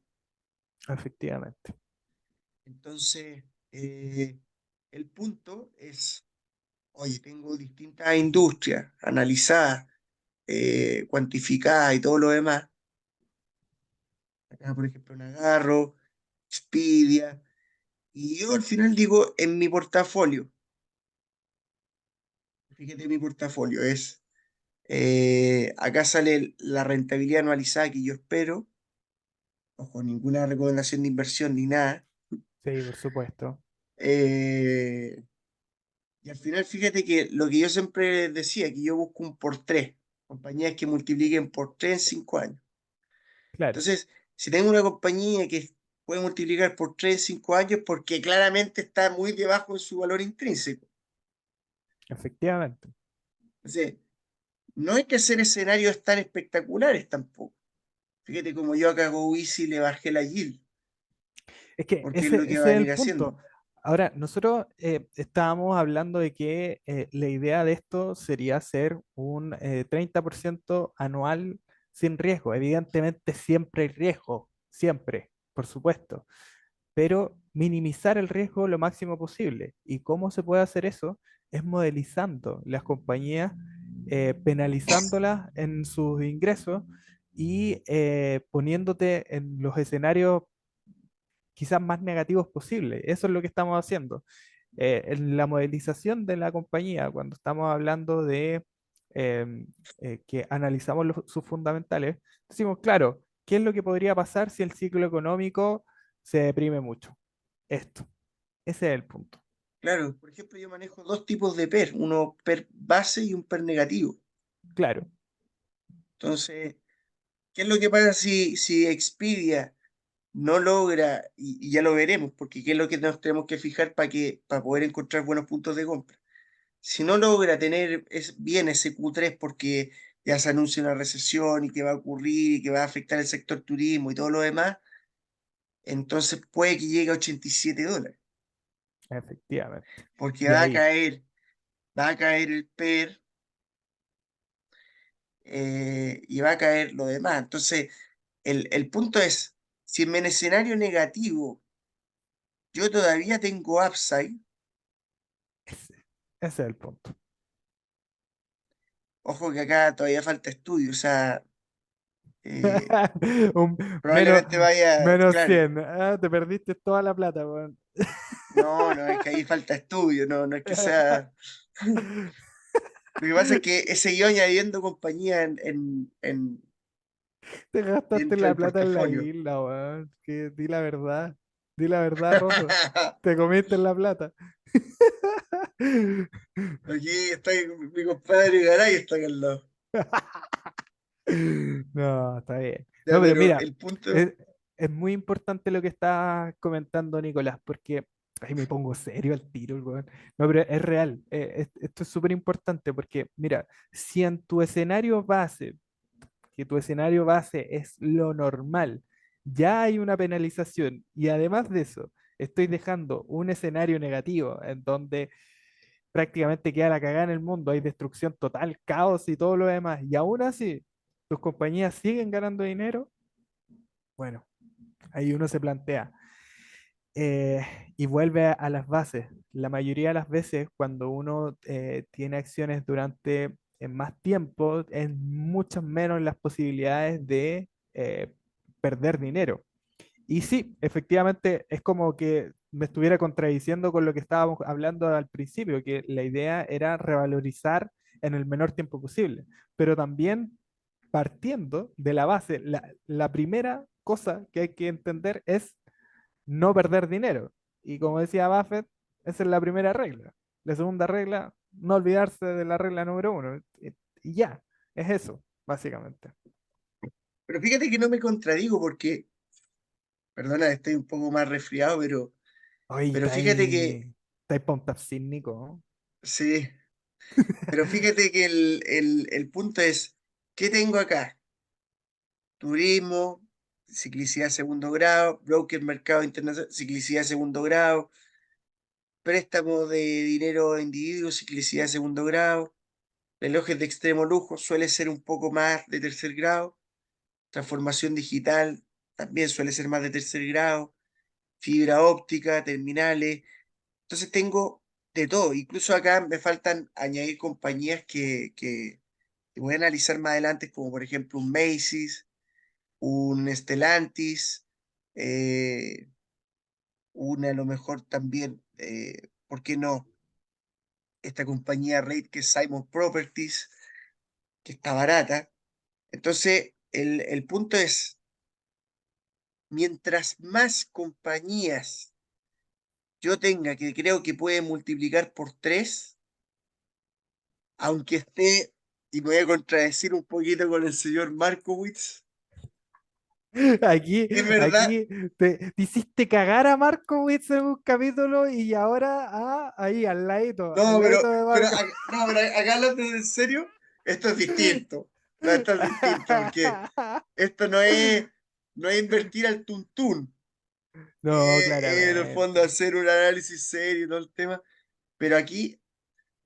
efectivamente. Entonces, el punto es, oye, tengo distintas industrias analizadas, cuantificadas y todo lo demás. Acá, por ejemplo, Nagarro, Expedia. Y yo al final digo, en mi portafolio, fíjate, mi portafolio es, acá sale la rentabilidad anualizada que yo espero, ojo, ninguna recomendación de inversión ni nada. Sí, por supuesto. Eh, y al final, fíjate que lo que yo siempre decía, que yo busco un por tres, compañías que multipliquen por tres en 5 años. Claro, Entonces, si tengo una compañía que puede multiplicar por 3 en 5 años, porque claramente está muy debajo de su valor intrínseco. efectivamente. Entonces, no hay que hacer escenarios tan espectaculares tampoco. Fíjate como yo acá a Go Easy le bajé la yield, Es que porque es ese, lo que va ese a es el venir punto. haciendo. Ahora, nosotros estábamos hablando de que la idea de esto sería hacer un 30% anual sin riesgo. Evidentemente siempre hay riesgo, siempre, por supuesto, pero minimizar el riesgo lo máximo posible. ¿Y cómo se puede hacer eso? Es modelizando las compañías, penalizándolas en sus ingresos y poniéndote en los escenarios quizás más negativos posibles. Eso es lo que estamos haciendo. En la modelización de la compañía, cuando estamos hablando de em, que analizamos sus fundamentales, decimos, claro, ¿qué es lo que podría pasar si el ciclo económico se deprime mucho? Esto, ese es el punto. Claro, por ejemplo, yo manejo dos tipos de PER, uno PER base y un PER negativo. Claro, Entonces, ¿qué es lo que pasa si Expedia no logra, y ya lo veremos, porque qué es lo que nos tenemos que fijar para poder encontrar buenos puntos de compra? Si no logra tener bien ese Q3 porque ya se anuncia una recesión y que va a ocurrir y que va a afectar el sector turismo y todo lo demás, entonces puede que llegue a $87, efectivamente. porque Y ahí, va a caer el PER, y va a caer lo demás. Entonces, el punto es, si en mi escenario negativo yo todavía tengo upside, ese, ese es el punto. ojo que acá todavía falta estudio, o sea, eh, Un menos, probablemente vaya, menos claro, 100. Ah, te perdiste toda la plata, weón. no, no, es que ahí falta estudio, no, no es que sea... Lo que pasa es que he seguido añadiendo compañía Te gastaste dentro la del plata en la portafolio. isla, weón. Que, di la verdad. Di la verdad, Rojo. Te comiste la plata. Aquí está mi compadre Garay, está acá al lado. No, está bien. Ya, No, pero pero mira, el punto, es, es muy importante lo que estás comentando, Nicolás, porque ahí me pongo serio al tiro, weón. No, pero es real. Esto es súper importante porque, mira, si en tu escenario base, que tu escenario base es lo normal, ya hay una penalización y además de eso, estoy dejando un escenario negativo en donde prácticamente queda la cagada en el mundo, hay destrucción total, caos y todo lo demás, y aún así tus compañías siguen ganando dinero, bueno, ahí uno se plantea. eh, y vuelve a las bases. La mayoría de las veces cuando uno tiene acciones durante más tiempo, es muchas menos las posibilidades de perder dinero. Y sí, efectivamente es como que me estuviera contradiciendo con lo que estábamos hablando al principio, que la idea era revalorizar en el menor tiempo posible, pero también partiendo de la base, la primera cosa que hay que entender es no perder dinero. Y como decía Buffett, esa es la primera regla. La segunda regla, no olvidarse de la regla número uno. Y ya, es eso, básicamente. pero fíjate que no me contradigo porque, perdona, estoy un poco más resfriado, Oye, pero fíjate que, está ahí pa' un tapsin, Nico, ¿no? sí, pero fíjate que el punto es, ¿qué tengo acá? Turismo, ciclicidad de segundo grado, broker mercado internacional, ciclicidad de segundo grado, préstamo de dinero a individuos, ciclicidad de segundo grado, relojes de extremo lujo, suele ser un poco más de tercer grado, transformación digital, también suele ser más de tercer grado, fibra óptica, terminales. Entonces tengo de todo. Incluso acá me faltan añadir compañías que voy a analizar más adelante, como por ejemplo un Macy's, un Stellantis, eh, una a lo mejor también, ¿por qué no? Esta compañía REIT que es Simon Properties, que está barata. Entonces, el punto es, mientras más compañías yo tenga que creo que puede multiplicar por 3, aunque esté, y me voy a contradecir un poquito con el señor Markowitz, Aquí, es verdad, aquí te hiciste cagar a Markowitz en un capítulo y ahora ahí al no, ladito de Marco. no, pero acá hablando en serio, esto es distinto, no, esto es distinto, porque esto no es invertir al tuntún, No, en el fondo claramente. hacer un análisis serio y todo el tema, pero aquí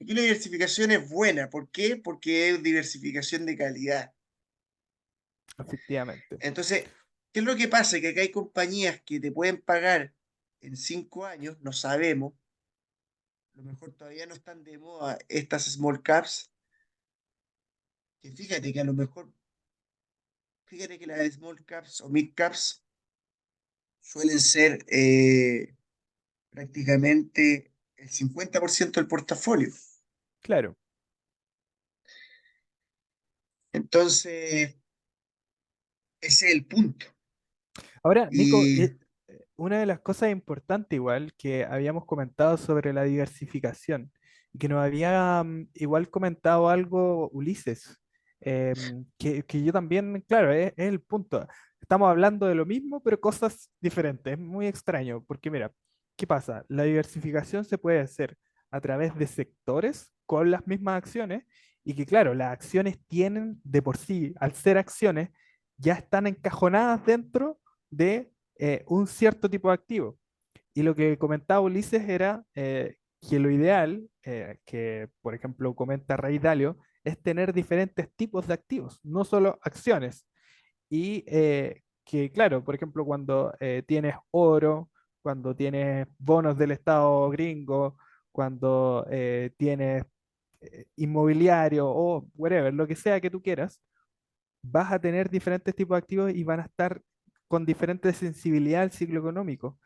la diversificación es buena. ¿Por qué? Porque es diversificación de calidad. Efectivamente. Entonces, ¿qué es lo que pasa? Que acá hay compañías que te pueden pagar en 5 años, no sabemos, a lo mejor todavía no están de moda estas small caps, que fíjate que a lo mejor, fíjate que las small caps o mid caps suelen ser prácticamente el 50% del portafolio. Claro. Entonces, ese es el punto. Ahora, Nico, Y, una de las cosas importantes igual que habíamos comentado sobre la diversificación, y que nos había igual comentado algo Ulises, que yo también, claro, es el punto. Estamos hablando de lo mismo, pero cosas diferentes. Es muy extraño, porque mira, ¿qué pasa? La diversificación se puede hacer a través de sectores con las mismas acciones, y que claro, las acciones tienen de por sí, al ser acciones, ya están encajonadas dentro de un cierto tipo de activo. Y lo que comentaba Ulises era que lo ideal, que por ejemplo comenta Ray Dalio, es tener diferentes tipos de activos, no solo acciones. Y que claro, por ejemplo, cuando tienes oro, cuando tienes bonos del Estado gringo, cuando tienes inmobiliario o whatever, lo que sea que tú quieras, vas a tener diferentes tipos de activos y van a estar con diferente sensibilidad al ciclo económico.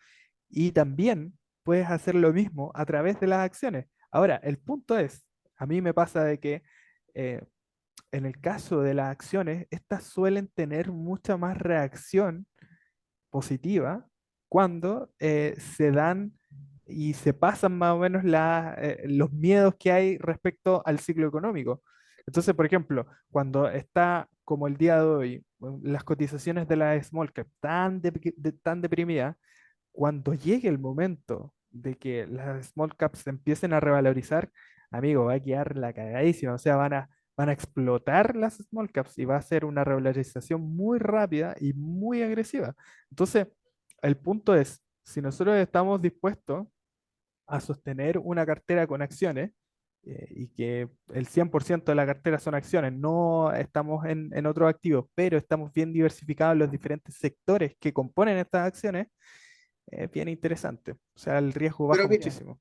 Y también puedes hacer lo mismo a través de las acciones. Ahora, el punto es, a mí me pasa de que eh, en el caso de las acciones, estas suelen tener mucha más reacción positiva cuando se dan y se pasan más o menos los miedos que hay respecto al ciclo económico. Entonces, por ejemplo, cuando está como el día de hoy, las cotizaciones de la small cap tan deprimidas, cuando llegue el momento de que las small caps se empiecen a revalorizar, amigo, va a quedar la cagadísima, o sea, van a explotar las small caps y va a ser una revalorización muy rápida y muy agresiva. Entonces, el punto es, si nosotros estamos dispuestos a sostener una cartera con acciones, y que el 100% de la cartera son acciones, no estamos en otros activos, pero estamos bien diversificados en los diferentes sectores que componen estas acciones, es bien interesante. O sea, el riesgo pero baja mira, muchísimo.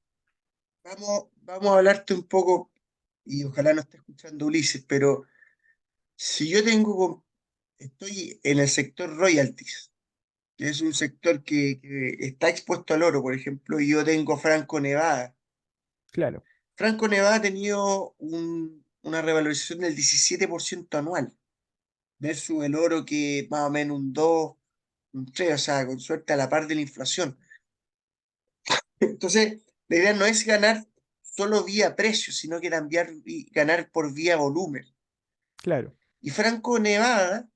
vamos a hablarte un poco, y ojalá no esté escuchando Ulises, pero si yo estoy en el sector royalties, que es un sector que está expuesto al oro, por ejemplo, y yo tengo Franco Nevada. Claro, Franco Nevada ha tenido una revalorización del 17% anual, versus el oro que más o menos un 2, un 3, o sea, con suerte a la par de la inflación. Entonces, la idea no es ganar solo vía precio, sino que también ganar por vía volumen. claro, Y Franco Nevada,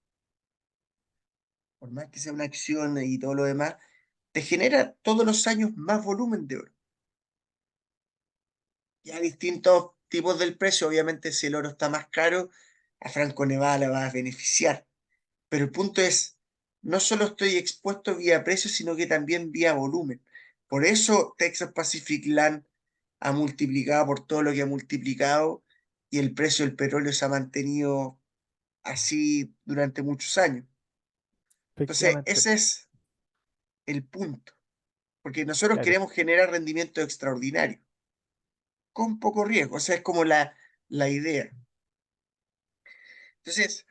por más que sea una acción y todo lo demás, te genera todos los años más volumen de oro. Y hay distintos tipos del precio, obviamente si el oro está más caro, a Franco Nevada le va a beneficiar. Pero el punto es, no solo estoy expuesto vía precio, sino que también vía volumen. Por eso Texas Pacific Land ha multiplicado por todo lo que ha multiplicado y el precio del petróleo se ha mantenido así durante muchos años. Entonces, Efectivamente, ese es el punto, porque nosotros claro. queremos generar rendimiento extraordinario, con poco riesgo, o sea, es como la idea. Entonces,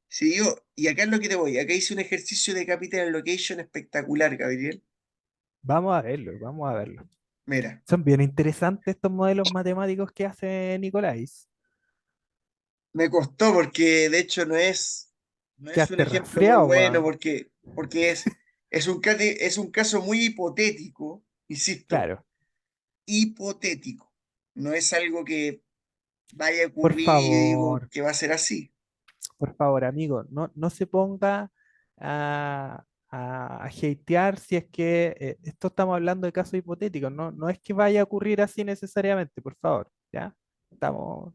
si yo, y acá es lo que te voy, acá hice un ejercicio de capital allocation espectacular, Gabriel. Vamos a verlo, vamos a verlo. Mira, Son bien interesantes estos modelos matemáticos que hace Nicolás. me costó porque de hecho no es un Quedaste ejemplo muy rastreado, bueno, weón. porque es un caso muy hipotético, insisto, Claro, hipotético. No es algo que vaya a por ocurrir y digo favor, que va a ser así. por favor, amigo, no se ponga a hatear si es que esto estamos hablando de casos hipotéticos, no es que vaya a ocurrir así necesariamente, por favor, ¿ya? Estamos,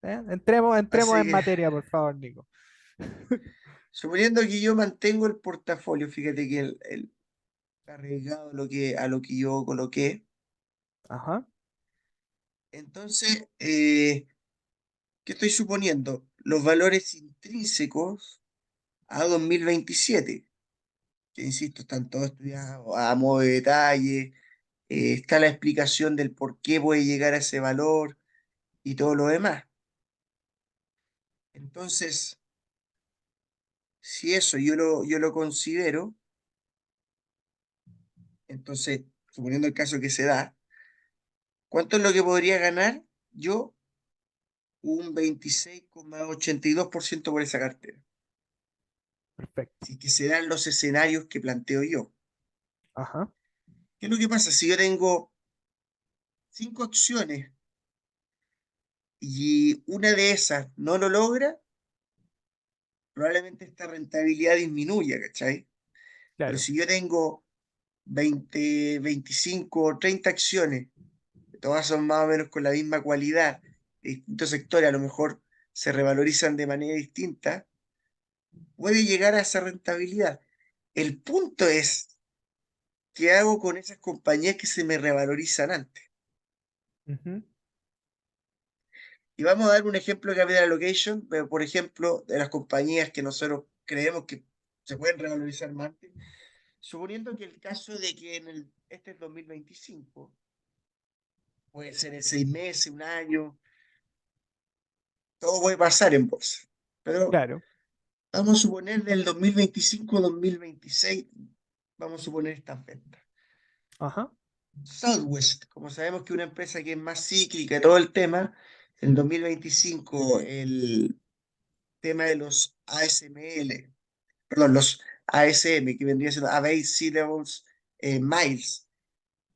entremos Así en que, materia, por favor, Nico. suponiendo que yo mantengo el portafolio, fíjate que el arriesgado a lo que yo coloqué, Ajá, entonces, ¿qué estoy suponiendo? Los valores intrínsecos a 2027, que insisto, están todos estudiados a modo de detalle, está la explicación del por qué puede llegar a ese valor y todo lo demás. Entonces, si eso yo lo considero, entonces, suponiendo el caso que se da, ¿cuánto es lo que podría ganar yo? Un 26,82% por esa cartera. perfecto. Si que se dan los escenarios que planteo yo. Ajá, ¿Qué es lo que pasa? Si yo tengo 5 acciones y una de esas no lo logra, probablemente esta rentabilidad disminuya, ¿cachai? Pero claro, si yo tengo 20, 25 o 30 acciones, que todas son más o menos con la misma cualidad, de distintos sectores, a lo mejor se revalorizan de manera distinta, puede llegar a esa rentabilidad. El punto es, ¿qué hago con esas compañías que se me revalorizan antes? ujú, Y vamos a dar un ejemplo de capital allocation, pero por ejemplo, de las compañías que nosotros creemos que se pueden revalorizar más antes. Suponiendo que el caso de que este es 2025, puede ser en 6 meses, un año, todo puede pasar en bolsa. Pero claro, vamos a suponer del 2025-2026, vamos a suponer estas ventas. ajá, Southwest, como sabemos que es una empresa que es más cíclica, todo el tema, en 2025 el tema de los ASML, perdón, los ASM, que vendría siendo Average Sea Levels Miles,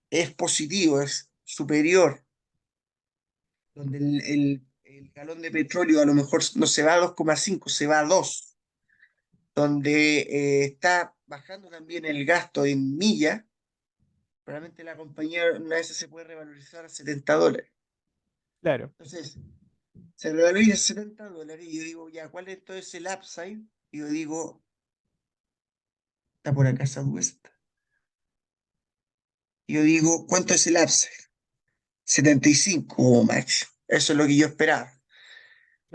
es positivo, es superior, donde el galón de petróleo a lo mejor no se va a 2,5, se va a 2, donde está bajando también el gasto en millas, probablemente la compañía una vez se puede revalorizar a $70. claro, Entonces, se revaloriza a $70 y yo digo, ya, ¿cuál es entonces el upside? Y yo digo, está por acá Southwest. Y yo digo, ¿cuánto es el upside? 75 máximo. Eso es lo que yo esperaba.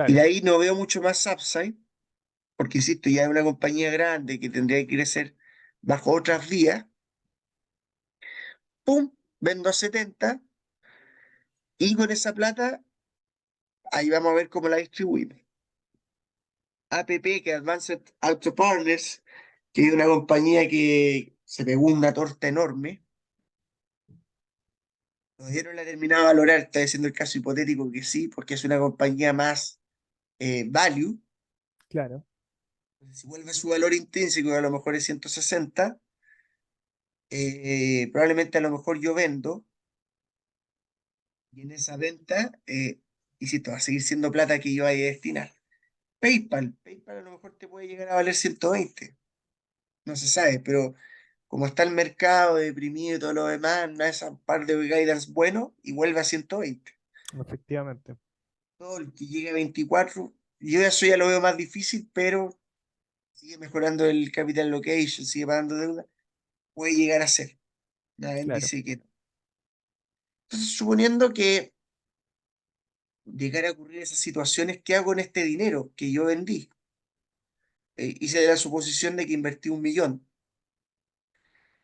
Y de claro, ahí no veo mucho más upside, porque insisto, ya es una compañía grande que tendría que crecer bajo otras vías. ¡Pum! Vendo a 70 y con esa plata, ahí vamos a ver cómo la distribuimos. APP, que es Advanced Auto Partners, que es una compañía que se pegó una torta enorme. Todavía no la he terminado de valorar, está diciendo el caso hipotético que sí, porque es una compañía más value. claro, Entonces, si vuelve a su valor intrínseco, que a lo mejor es 160, probablemente a lo mejor yo vendo, y en esa venta, insisto, va a seguir siendo plata que yo vaya a destinar. PayPal a lo mejor te puede llegar a valer 120, no se sabe, pero como está el mercado deprimido y todo lo demás, no es un par de guidance bueno y vuelve a 120. efectivamente. Todo el que llegue a 24, yo eso ya lo veo más difícil, pero sigue mejorando el capital allocation, sigue pagando deuda, puede llegar a ser. Nadie Claro, dice que no. Entonces, suponiendo que llegara a ocurrir esas situaciones, ¿qué hago en este dinero que yo vendí? Hice la suposición de que invertí 1 millón.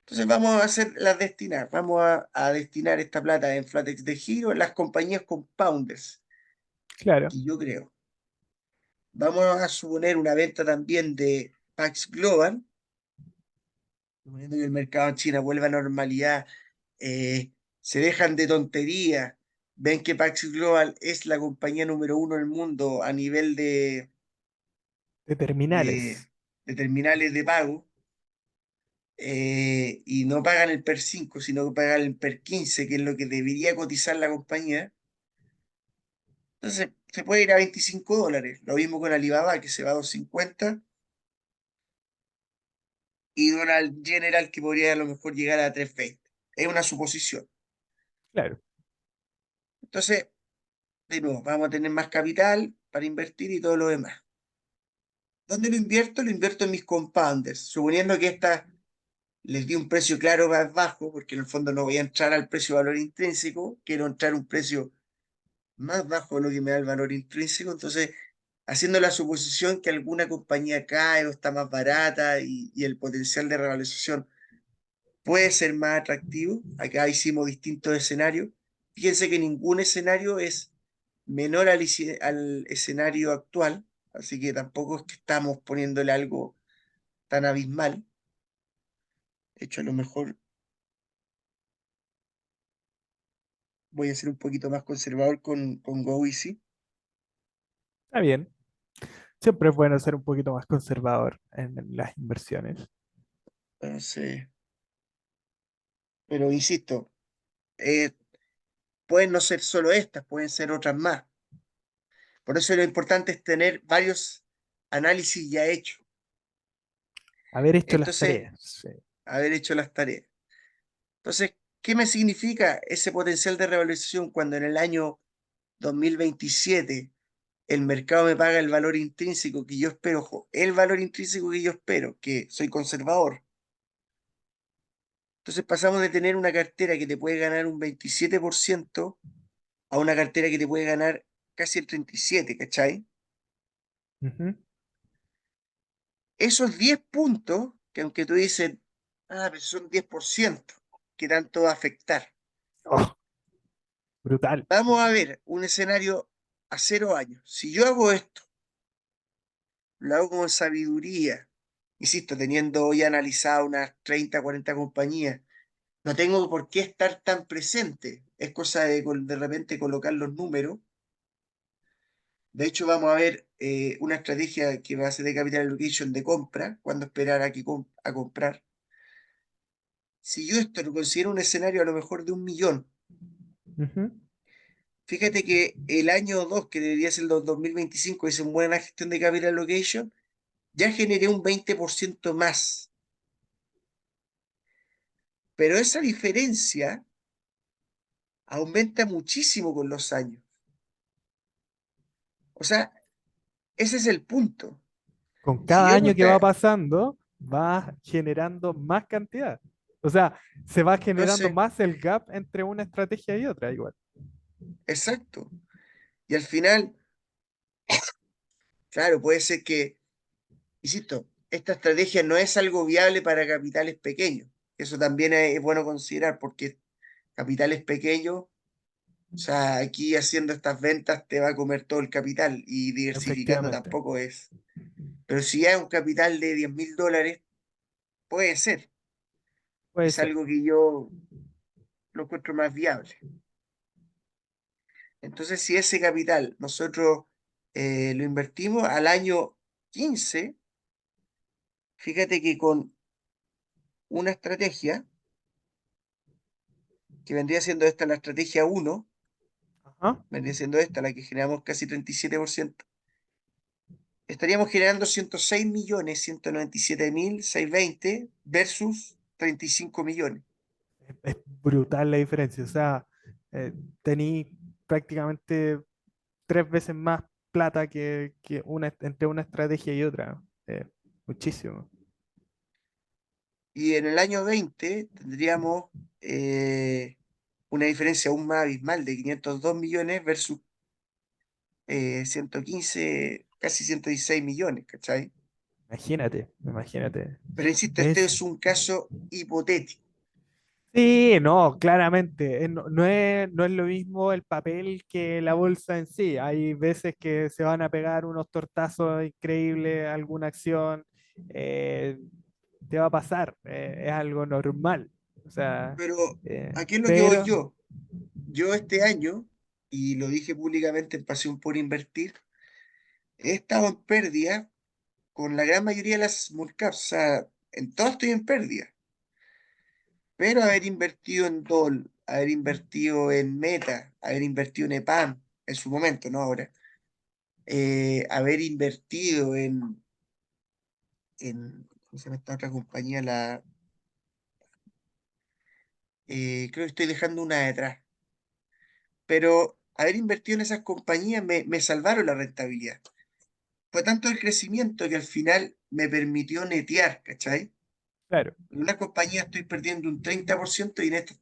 Entonces vamos a hacer las destinar, vamos a destinar esta plata en Flatex de Giro, en las compañías compounders, claro. que yo creo. Vamos a suponer una venta también de Pax Global, suponiendo que el mercado en China vuelva a normalidad, se dejan de tonterías, ven que Pax Global es la compañía número uno del mundo a nivel De terminales. de, de terminales de pago, y no pagan el PER 5 sino que pagan el PER 15 que es lo que debería cotizar la compañía. Entonces se puede ir a $25. Lo mismo con Alibaba, que se va a 2.50, y Donald General, que podría a lo mejor llegar a 3.20. Es una suposición. Claro. Entonces, de nuevo, vamos a tener más capital para invertir y todo lo demás. ¿Dónde lo invierto? Lo invierto en mis compounders, suponiendo que esta les di un precio claro más bajo, porque en el fondo no voy a entrar al precio valor intrínseco, quiero entrar a un precio más bajo de lo que me da el valor intrínseco. Entonces, haciendo la suposición que alguna compañía cae o está más barata y el potencial de revalorización puede ser más atractivo, acá hicimos distintos escenarios. Fíjense que ningún escenario es menor al escenario actual, así que tampoco es que estamos poniéndole algo tan abismal. De hecho, a lo mejor voy a ser un poquito más conservador con GoEasy. Está bien. Siempre es bueno ser un poquito más conservador en las inversiones. Entonces, pero insisto, eh, pueden no ser solo estas, pueden ser otras más. Por eso lo importante es tener varios análisis ya hechos. Haber hecho las Entonces, tareas. Sí. haber hecho las tareas. Entonces, ¿qué me significa ese potencial de revalorización cuando en el año 2027 el mercado me paga el valor intrínseco que yo espero? Ojo, el valor intrínseco que yo espero, que soy conservador. Entonces pasamos de tener una cartera que te puede ganar un 27% a una cartera que te puede ganar casi el 37%, ¿cachai? Ujú. Esos 10 puntos, que aunque tú dices, pero son 10%, ¿qué tanto va a afectar? Oh, brutal. Vamos a ver un escenario a 0 años. Si yo hago esto, lo hago con sabiduría, insisto, teniendo ya analizado unas 30, 40 compañías, no tengo por qué estar tan presente. Es cosa de repente colocar los números. De hecho, vamos a ver una estrategia que va a ser de capital allocation de compra, cuando esperar a comprar. Si yo esto lo considero un escenario a lo mejor de 1 millón, Ujú. fíjate que el año 2, que debería ser el 2025, es en buena gestión de capital allocation, ya generé un 20% más. Pero esa diferencia aumenta muchísimo con los años. O sea, ese es el punto. Con Si cada yo hago año que va esta, pasando, va generando más cantidad. O sea, se va generando entonces, más el gap entre una estrategia y otra, igual. exacto. Y al final, claro, puede ser que, insisto, esta estrategia no es algo viable para capitales pequeños. Eso también es bueno considerar, porque capitales pequeños, o sea, aquí haciendo estas ventas te va a comer todo el capital y diversificando Efectivamente. tampoco es. Pero si hay un capital de $10.000, puede ser. Puede Es ser. algo que yo lo encuentro más viable. Entonces, si ese capital nosotros lo invertimos al año 15, fíjate que con una estrategia, que vendría siendo esta la estrategia uno, Ajá. vendría siendo esta la que generamos casi 37%, estaríamos generando 106.197.620 versus 35 millones. Es brutal la diferencia. O sea, tení prácticamente 3 veces más plata que una, entre una estrategia y otra. muchísimo. Y en el año 20 tendríamos eh, una diferencia aún más abismal de 502 millones versus 115, casi 116 millones, ¿cachai? Imagínate, imagínate. Pero insisto, este Es, es un caso hipotético. sí, no, claramente. No es lo mismo el papel que la bolsa en sí. Hay veces que se van a pegar unos tortazos increíbles, alguna acción, eh, te va a pasar, es algo normal. O sea, Pero aquí es lo que voy pero, yo. Yo este año, y lo dije públicamente en Pasión por Invertir, he estado en pérdida con la gran mayoría de las small caps. O sea, en todo estoy en pérdida. Pero haber invertido en Dol, haber invertido en Meta, haber invertido en EPAM en su momento, no ahora, haber invertido ¿cómo se llama esta otra compañía? Creo que estoy dejando una detrás. Pero haber invertido en esas compañías me salvaron la rentabilidad. Fue tanto el crecimiento que al final me permitió netear, ¿cachai? claro, En una compañía estoy perdiendo un 30% y en esta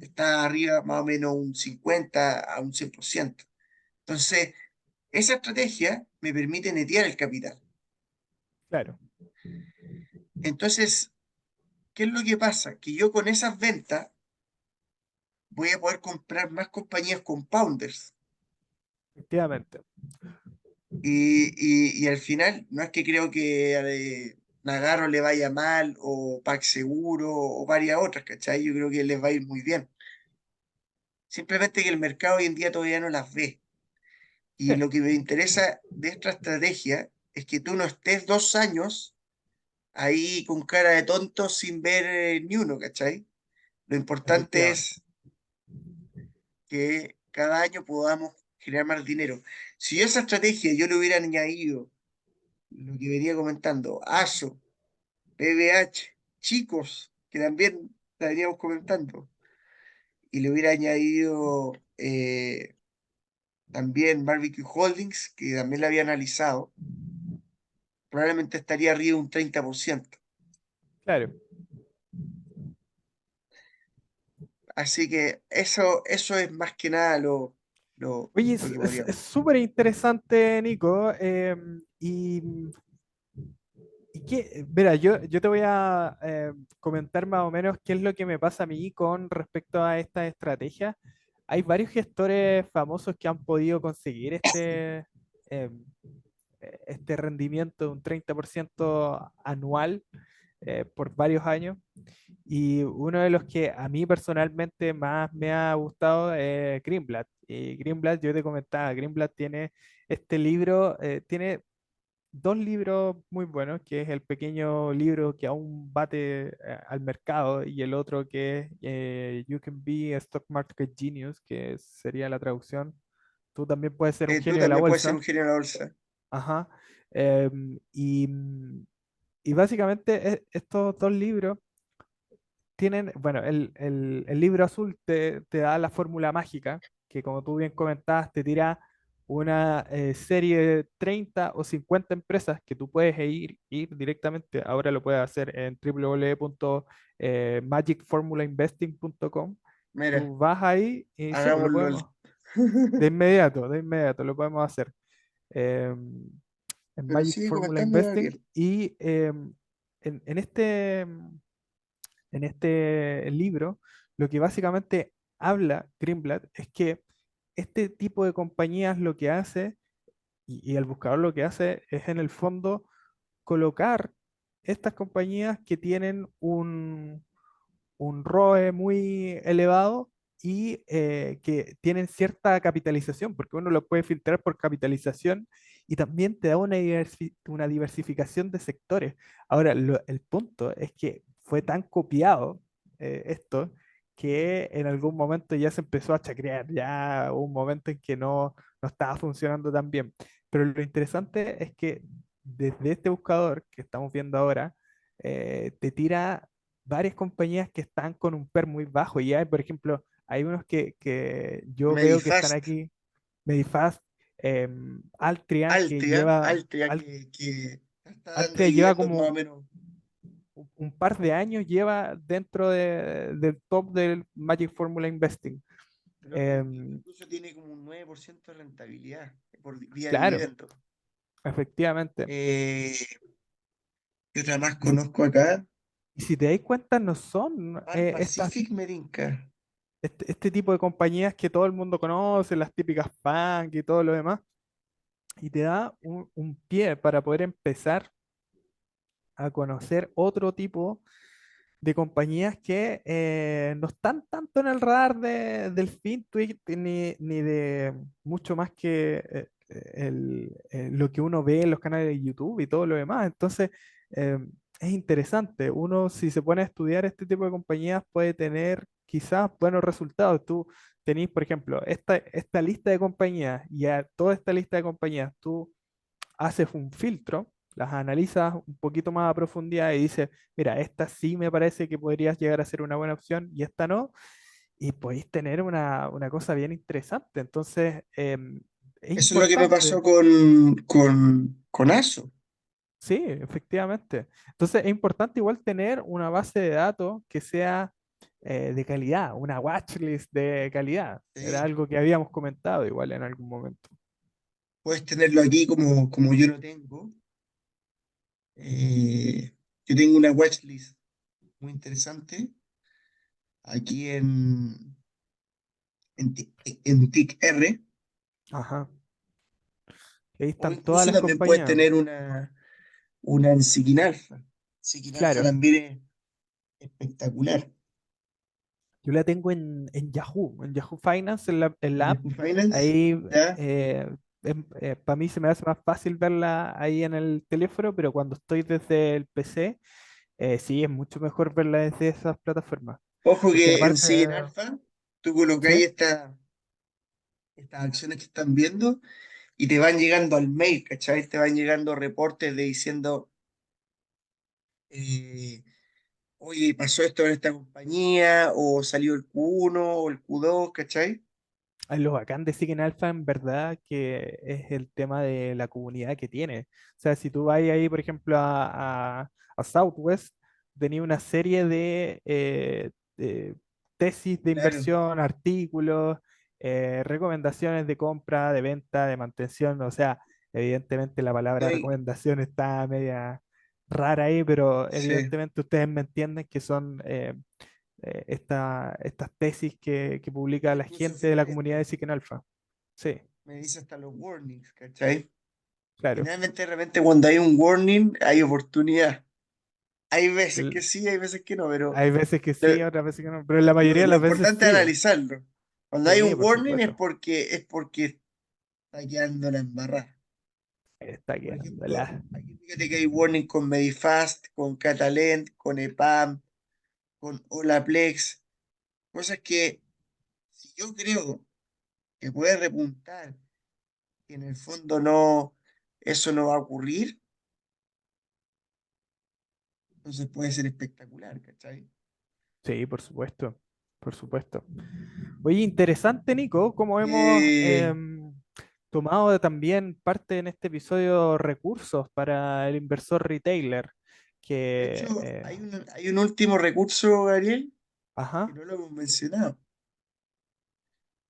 está arriba más o menos un 50 a un 100%. Entonces, esa estrategia me permite netear el capital. claro, Entonces, ¿qué es lo que pasa? Que yo con esas ventas voy a poder comprar más compañías compounders. efectivamente. Y al final, no es que creo que Nagarro le vaya mal, o PagSeguro, o varias otras, ¿cachai? Yo creo que les va a ir muy bien. Simplemente que el mercado hoy en día todavía no las ve. Y Sí, lo que me interesa de esta estrategia es que tú no estés 2 años ahí con cara de tonto sin ver ni uno, ¿cachai? Lo importante efectivamente. es que cada año podamos generar más dinero. Si esa estrategia yo le hubiera añadido lo que venía comentando, ASO, PVH, chicos, que también la veníamos comentando, y le hubiera añadido también Barbecue Holdings, que también la había analizado, probablemente estaría arriba de un 30%. Claro. Así que eso es más que nada Oye, lo es que es- podría es ver. súper interesante, Nico. Mira, yo te voy a comentar más o menos qué es lo que me pasa a mí con respecto a esta estrategia. Hay varios gestores famosos que han podido conseguir em, este rendimiento de un 30% anual por varios años. Y uno de los que a mí personalmente más me ha gustado es Greenblatt. Y Greenblatt, yo te comentaba, Greenblatt tiene este libro, tiene dos libros muy buenos, que es el pequeño libro que aún bate al mercado y el otro que es You Can Be a Stock Market Genius, que sería la traducción. Tú también puedes ser un Tú genio de la también puedes ser bolsa. un genio de la bolsa. Ajá. Em, y, mm, y básicamente estos dos libros tienen, bueno, el libro azul te da la fórmula mágica, que como tú bien comentabas, te tira una serie de 30 o 50 empresas que tú puedes ir directamente, ahora lo puedes hacer en www.magicformulainvesting.com. Mira, Tú vas ahí y sí, pues lo hagámoslo. podemos, de inmediato lo podemos hacer. em, en Pero Magic sigue Formula comentando, Investing Gabriel. y en este libro, lo que básicamente habla Greenblatt es que este tipo de compañías lo que hace, y el buscador lo que hace es en el fondo colocar estas compañías que tienen un ROE muy elevado y que tienen cierta capitalización, porque uno lo puede filtrar por capitalización y también te da una diversificación de sectores. Ahora, el punto es que fue tan copiado esto que en algún momento ya se empezó a chacrear, ya hubo un momento en que no estaba funcionando tan bien. Pero lo interesante es que desde este buscador que estamos viendo ahora, te tira varias compañías que están con un PER muy bajo. Y hay, por ejemplo, hay unos que yo veo que están Medifast, aquí, Medifast, Altria, que Altria, lleva, Altria, que Está dando Altria lleva dividendos más o como menos. un par de años, lleva dentro del top del Magic Formula Investing. Creo que Em, incluso tiene como un 9% de rentabilidad por vía claro, dividendo. efectivamente. Eh, ¿Qué otra más Y si, conozco acá? y si te das cuenta, no son Pan Pacific Medinca. este tipo de compañías que todo el mundo conoce, las típicas FANG y todo lo demás, y te da un pie para poder empezar a conocer otro tipo de compañías que no están tanto en el radar del FinTwitch ni de mucho más que lo que uno ve en los canales de YouTube y todo lo demás. Entonces, eh, es interesante. Uno, si se pone a estudiar este tipo de compañías, puede tener quizás buenos resultados. Tú tenés, por ejemplo, esta lista de compañías y a toda esta lista de compañías, tú haces un filtro, las analizas un poquito más a profundidad y dices, mira, esta sí me parece que podrías llegar a ser una buena opción y esta no, y podéis tener una cosa bien interesante. Entonces, es Eso es lo que me pasó importante, con ASO. sí, efectivamente. Entonces, es importante igual tener una base de datos que sea de calidad, una watchlist de calidad. Era Sí. algo que habíamos comentado igual en algún momento. Puedes tenerlo aquí como yo lo tengo. Eh, yo tengo una watchlist muy interesante aquí en TIC-R, Ajá. Y ahí o están todas incluso las también puedes compañías. tener una en Siquinalfa. Siquinalfa Claro. también es espectacular. Yo la tengo en Yahoo Finance, en la app. Yahoo Finance, Ahí, ¿ya? para mí se me hace más fácil verla ahí en el teléfono, pero cuando estoy desde el PC, sí, es mucho mejor verla desde esas plataformas. Ojo Porque que en aparte, Siquinalfa tú colocáis ¿sí? estas acciones que están viendo y te van llegando al mail, ¿cachai? Te van llegando reportes de diciendo, eh, oye, pasó esto en esta compañía, o salió el Q1 o el Q2, ¿cachai? Lo bacán de Siguen Alpha en verdad que es el tema de la comunidad que tiene. O sea, si tú vas ahí, por ejemplo, a Southwest, tenía una serie de tesis de Claro, inversión, artículos, recomendaciones de compra, de venta, de mantención. O sea, evidentemente la palabra no, recomendación está media rara ahí, pero sí, evidentemente ustedes me entienden que son estas tesis que publica la incluso gente de la comunidad de Seeking Alpha. Sí, me dice hasta los warnings, ¿cachai? claro. Generalmente, de repente, cuando hay un warning, hay oportunidad. Hay veces El- que sí, hay veces que no, pero Hay veces que lo, sí, otras veces que no, pero la mayoría de lo las veces importante es sí. analizarlo. Cuando hay Sí, un por warning es supuesto. porque está quedando la embarrada. Está Por quedando ejemplo, la. aquí fíjate que hay warning con Medifast, con Catalent, con EPAM, con Olaplex, cosas que si yo creo que puede repuntar, que en el fondo no, eso no va a ocurrir, entonces puede ser espectacular, ¿cachai? Sí, por supuesto. Por supuesto. Oye, interesante, Nico, como hemos Eh, tomado también parte en este episodio recursos para el inversor retailer, de hecho, que, hay un último recurso, Gabriel, que ajá, no lo hemos mencionado.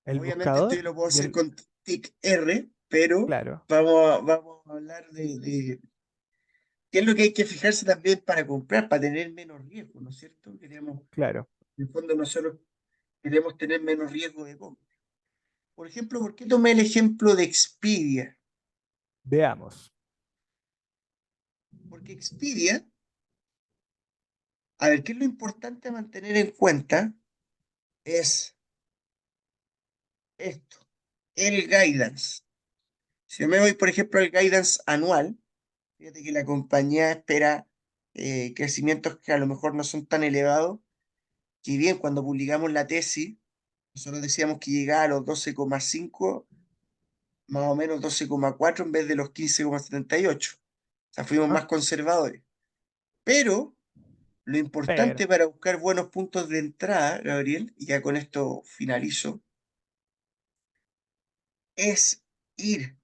el Obviamente esto yo buscador lo puedo y hacer el, con TIC-R, pero claro, vamos a hablar de qué es lo que hay que fijarse también para comprar, para tener menos riesgo, ¿no es cierto? claro. En el fondo nosotros queremos tener menos riesgo de compra. Por ejemplo, ¿por qué tomé el ejemplo de Expedia? Veamos. Porque Expedia, a ver, ¿qué es lo importante a mantener en cuenta? Es esto, el guidance. Si yo me voy, por ejemplo, al guidance anual, fíjate que la compañía espera crecimientos que a lo mejor no son tan elevados, si bien cuando publicamos la tesis, nosotros decíamos que llegaba a los 12,5, más o menos 12,4 en vez de los 15,78. O sea, fuimos Ah, más conservadores. Pero lo pero, importante para buscar buenos puntos de entrada, Gabriel, y ya con esto finalizo, es ir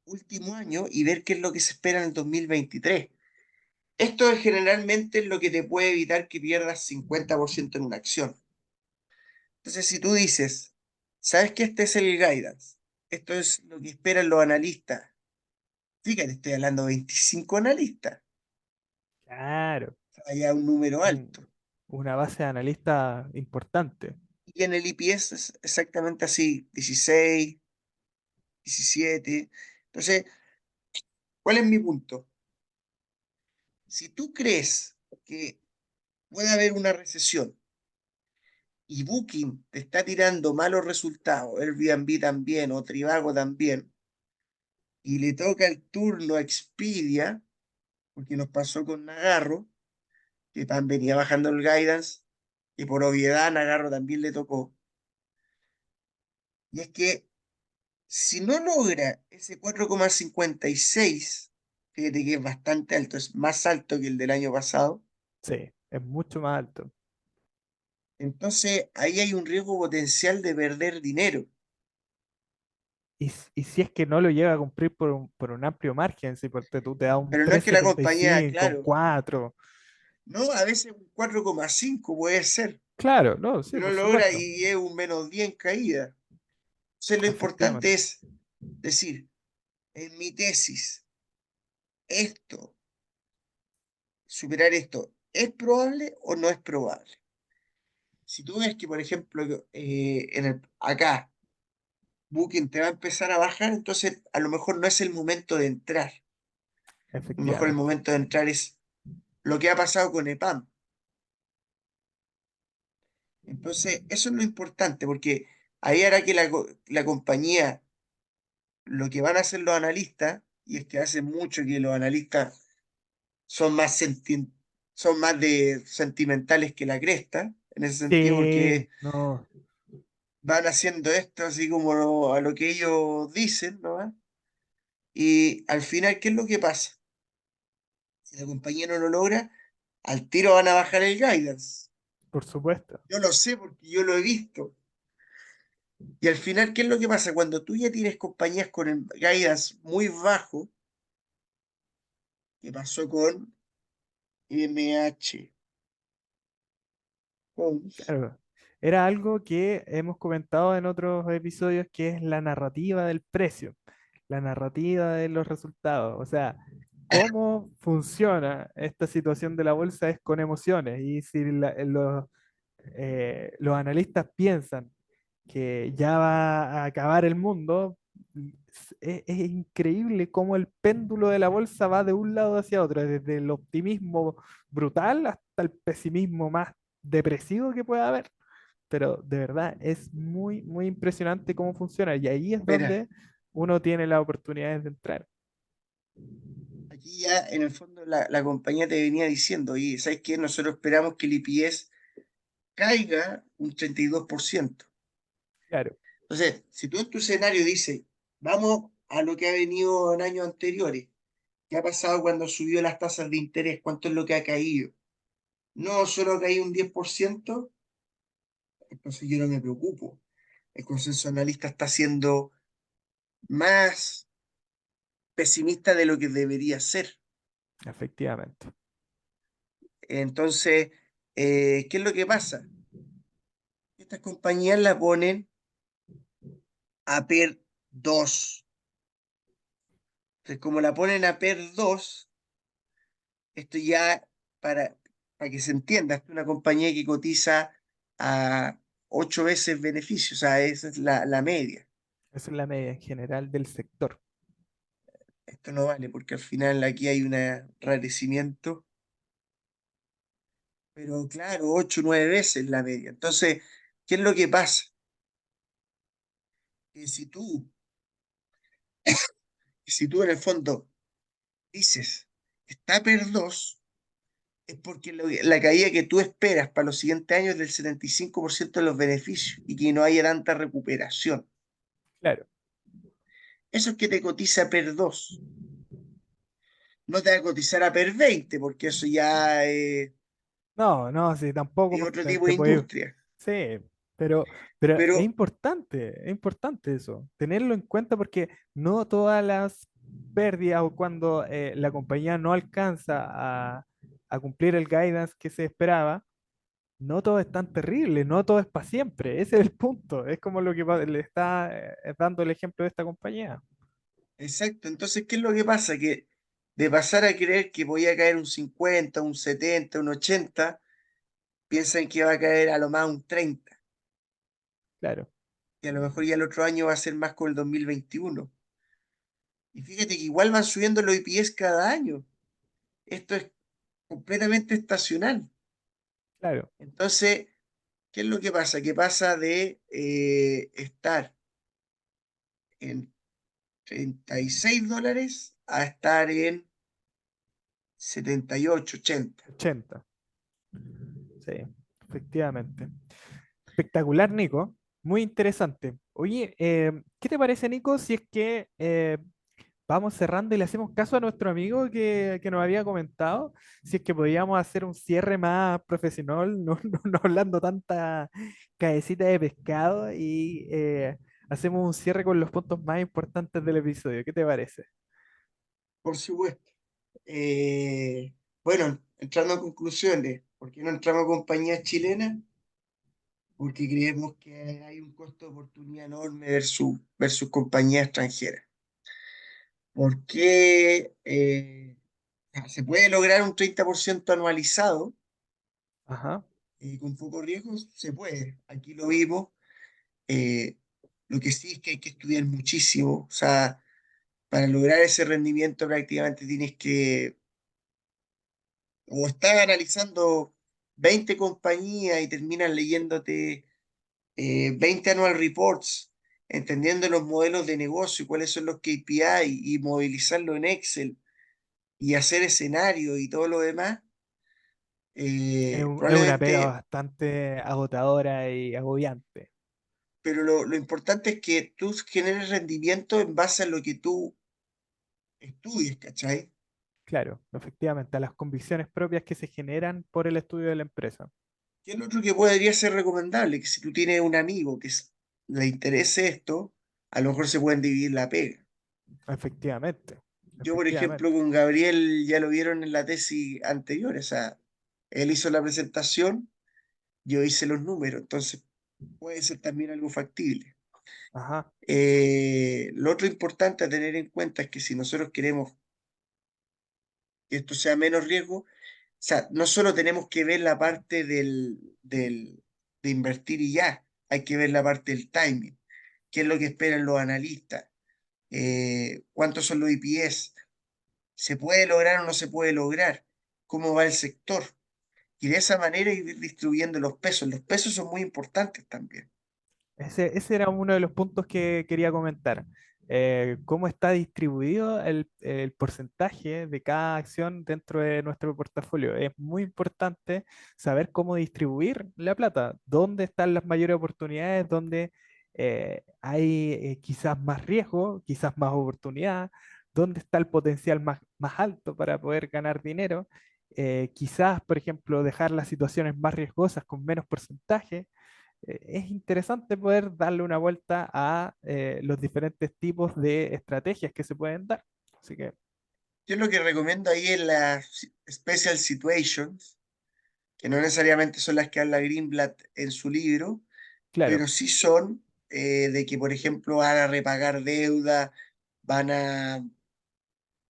último año y ver qué es lo que se espera en el 2023. Esto es generalmente lo que te puede evitar que pierdas 50% en una acción. Entonces, si tú dices, sabes que este es el guidance, esto es lo que esperan los analistas, fíjate, estoy hablando de 25 analistas, Claro, hay un número un- alto. una base de analista importante. Y en el IPS es exactamente así, 16, 17. Entonces, ¿cuál es mi punto? Si tú crees que puede haber una recesión y Booking te está tirando malos resultados, Airbnb también o Trivago también, y le toca el turno a Expedia, porque nos pasó con Nagarro, que venía bajando el guidance, y por obviedad a Nagarro también le tocó. Y es que si no logra ese 4,56, fíjate que es bastante alto, es más alto que el del año pasado, Sí, es mucho más alto. entonces ahí hay un riesgo potencial de perder dinero. Y si es que no lo llega a cumplir por un amplio margen, si tú te da un Pero no es tres que la setenta y compañía, cinco un claro, 4. no, a veces un 4,5 puede ser, Claro, no, que sí, no por logra supuesto. y es un -10 en caída. Entonces lo importante Efectivamente. es decir, en mi tesis, esto, superar esto, ¿es probable o no es probable? Si tú ves que, por ejemplo, acá Booking te va a empezar a bajar, entonces a lo mejor no es el momento de entrar. A lo mejor el Efectivamente. momento de entrar es lo que ha pasado con EPAM. Entonces, eso es lo importante, porque ahí hará que la compañía, lo que van a hacer los analistas, y es que hace mucho que los analistas son son más de sentimentales que la cresta, en ese sentido, Sí, porque no, van haciendo esto así como a lo que ellos dicen, ¿no? Y al final, ¿qué es lo que pasa? Si la compañía no lo logra, al tiro van a bajar el guidance. por supuesto. Yo lo sé porque yo lo he visto. Y al final, ¿qué es lo que pasa? Cuando tú ya tienes compañías con el guidance muy bajo, ¿qué pasó con MH? Homes? Claro. Era algo que hemos comentado en otros episodios, que es la narrativa del precio, la narrativa de los resultados. O sea, cómo funciona esta situación de la bolsa es con emociones. Y si los analistas piensan que ya va a acabar el mundo, es increíble cómo el péndulo de la bolsa va de un lado hacia otro, desde el optimismo brutal hasta el pesimismo más depresivo que pueda haber. Pero de verdad es muy, muy impresionante cómo funciona y ahí es Mira, donde uno tiene las oportunidades de entrar. aquí ya en el fondo la compañía te venía diciendo, y ¿sabes qué? Nosotros esperamos que el EPS caiga un 32%. Claro, Entonces, si tú en tu escenario dices, vamos a lo que ha venido en años anteriores, ¿qué ha pasado cuando subió las tasas de interés? ¿Cuánto es lo que ha caído? No, solo ha caído un 10%, entonces yo no me preocupo. El consenso analista está siendo más pesimista de lo que debería ser. efectivamente. Entonces, ¿qué es lo que pasa? Estas compañías la ponen a PER 2. Entonces, como la ponen a PER 2, esto ya, para, para que se entienda, es una compañía que cotiza a 8 veces beneficio, o sea, esa es la media. Esa es la media en general del sector. Esto no vale porque al final aquí hay un enrarecimiento, pero claro, 8 o 9 veces la media. Entonces, ¿qué es lo que pasa? Que si tú en el fondo dices, está PER 2, es porque la caída que tú esperas para los siguientes años es del 75% de los beneficios y que no haya tanta recuperación. Claro. Eso es que te cotiza a PER 2. No te va a cotizar a PER 20 porque eso ya No, no, sí, tampoco es pues, otro tipo te de puede. industria. Sí, pero Pero es importante eso, tenerlo en cuenta porque no todas las pérdidas o cuando la compañía no alcanza a cumplir el guidance que se esperaba, no todo es tan terrible, no todo es para siempre. Ese es el punto. Es como lo que le está dando el ejemplo de esta compañía. Exacto. Entonces, ¿qué es lo que pasa? Que de pasar a creer que voy a caer un 50, un 70, un 80, piensan que va a caer a lo más un 30. Claro, Y a lo mejor ya el otro año va a ser más con el 2021. Y fíjate que igual van subiendo los IPS cada año. Esto es completamente estacional. claro. Entonces, ¿qué es lo que pasa? Que pasa de estar en $36 a estar en 78, 80. 80. Sí, efectivamente. Espectacular, Nico. Muy interesante. Oye, ¿qué te parece, Nico, si es que vamos cerrando y le hacemos caso a nuestro amigo que nos había comentado? Si es que podíamos hacer un cierre más profesional, no hablando tanta cabecita de pescado y hacemos un cierre con los puntos más importantes del episodio. ¿Qué te parece? Por supuesto. Bueno, entrando a conclusiones, ¿por qué no entramos a compañías chilenas? Porque creemos que hay un costo de oportunidad enorme versus compañías extranjeras. Porque se puede lograr un 30% anualizado Ajá, con poco riesgo, se puede. Aquí lo vimos. Eh, lo que sí es que hay que estudiar muchísimo. O sea, para lograr ese rendimiento prácticamente tienes que o estás analizando 20 compañías y terminas leyéndote 20 annual reports, entendiendo los modelos de negocio, cuáles son los KPI y movilizarlo en Excel y hacer escenario y todo lo demás, es una pega probablemente, bastante agotadora y agobiante. pero lo importante es que tú generes rendimiento en base a lo que tú estudies, ¿cachai? Claro, efectivamente, a las convicciones propias que se generan por el estudio de la empresa. ¿Qué es lo otro que podría ser recomendable? Que si tú tienes un amigo le interese esto, a lo mejor se pueden dividir la pega. Efectivamente, Yo, por ejemplo, efectivamente. con Gabriel ya lo vieron en la tesis anterior, o sea, él hizo la presentación, yo hice los números, entonces puede ser también algo factible. Ajá, Lo otro importante a tener en cuenta es que si nosotros queremos que esto sea menos riesgo, o sea, no solo tenemos que ver la parte de invertir y ya, hay que ver la parte del timing, qué es lo que esperan los analistas, cuántos son los IPS, se puede lograr o no se puede lograr, cómo va el sector. Y de esa manera ir distribuyendo los pesos. Los pesos son muy importantes también. ese era uno de los puntos que quería comentar. Cómo está distribuido el porcentaje de cada acción dentro de nuestro portafolio. Es muy importante saber cómo distribuir la plata, dónde están las mayores oportunidades, dónde hay quizás más riesgo, quizás más oportunidad, dónde está el potencial más alto para poder ganar dinero. Quizás, por ejemplo, dejar las situaciones más riesgosas con menos porcentaje. Es interesante poder darle una vuelta a los diferentes tipos de estrategias que se pueden dar. Así que, Yo lo que recomiendo ahí es las special situations, que no necesariamente son las que habla Greenblatt en su libro, claro, pero sí son de que, por ejemplo, van a repagar deuda, van a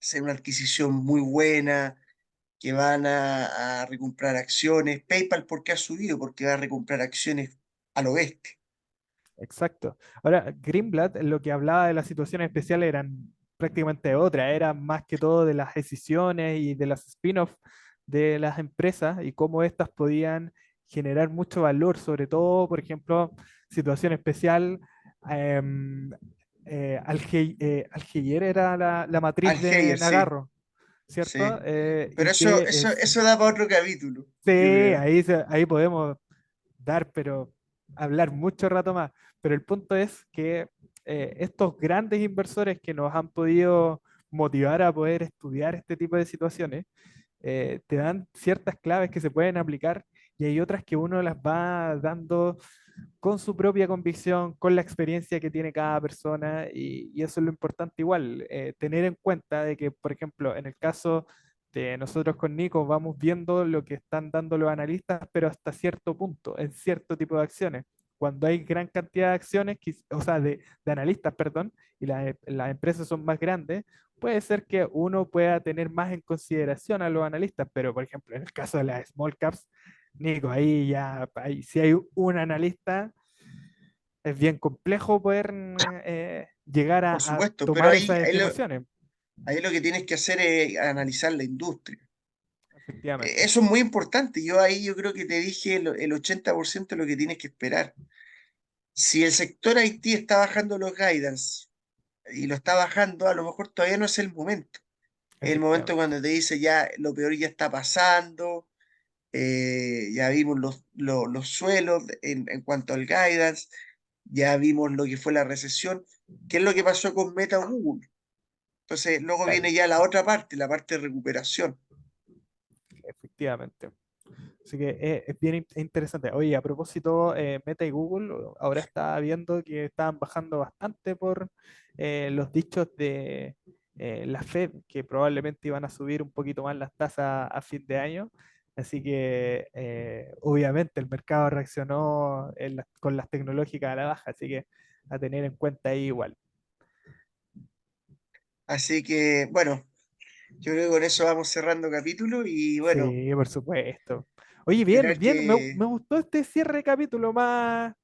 hacer una adquisición muy buena, que van a recomprar acciones. PayPal, ¿por qué ha subido? Porque va a recomprar acciones a lo bestia. exacto. Ahora, Greenblatt lo que hablaba de las situaciones especiales eran prácticamente otras, era más que todo de las decisiones y de las spin-offs de las empresas y cómo éstas podían generar mucho valor, sobre todo, por ejemplo, situación especial. em, Algeyer era la matriz de Algeyer, sí, Nagarro, ¿cierto? sí. Pero Y eso, que eso, es, eso da para otro capítulo, sí, yo creo. ahí podemos dar, pero hablar mucho rato más. Pero el punto es que estos grandes inversores que nos han podido motivar a poder estudiar este tipo de situaciones, te dan ciertas claves que se pueden aplicar y hay otras que uno las va dando, con su propia convicción, con la experiencia que tiene cada persona y eso es lo importante igual, tener en cuenta de que, por ejemplo, en el caso de nosotros con Nico, vamos viendo lo que están dando los analistas, pero hasta cierto punto, en cierto tipo de acciones. Cuando hay gran cantidad de acciones, o sea, de analistas, perdón, y las empresas son más grandes, puede ser que uno pueda tener más en consideración a los analistas, pero por ejemplo, en el caso de las small caps, Nico, ahí ya, si hay un analista, es bien complejo poder llegar Por a supuesto, pero tomar esas estimaciones. ahí lo que tienes que hacer es analizar la industria. Efectivamente, Eso es muy importante. Yo creo que te dije el 80% de lo que tienes que esperar. Si el sector IT está bajando los guidance y lo está bajando, a lo mejor todavía no es el momento. Es el momento efectivamente. cuando te dice ya lo peor ya está pasando, ya vimos los suelos en cuanto al guidance, ya vimos lo que fue la recesión, qué es lo que pasó con Meta o Google. Entonces, luego Claro, viene ya la otra parte, la parte de recuperación. efectivamente. Así que es bien interesante. Oye, a propósito, Meta y Google, ahora estaba viendo que estaban bajando bastante por los dichos de la Fed, que probablemente iban a subir un poquito más las tasas a fin de año. Así que obviamente el mercado reaccionó con las tecnológicas a la baja, así que a tener en cuenta ahí igual. Así que, bueno, yo creo que con eso vamos cerrando capítulo y bueno, Sí, por supuesto. Oye, bien, esperar bien, que me gustó este cierre de capítulo más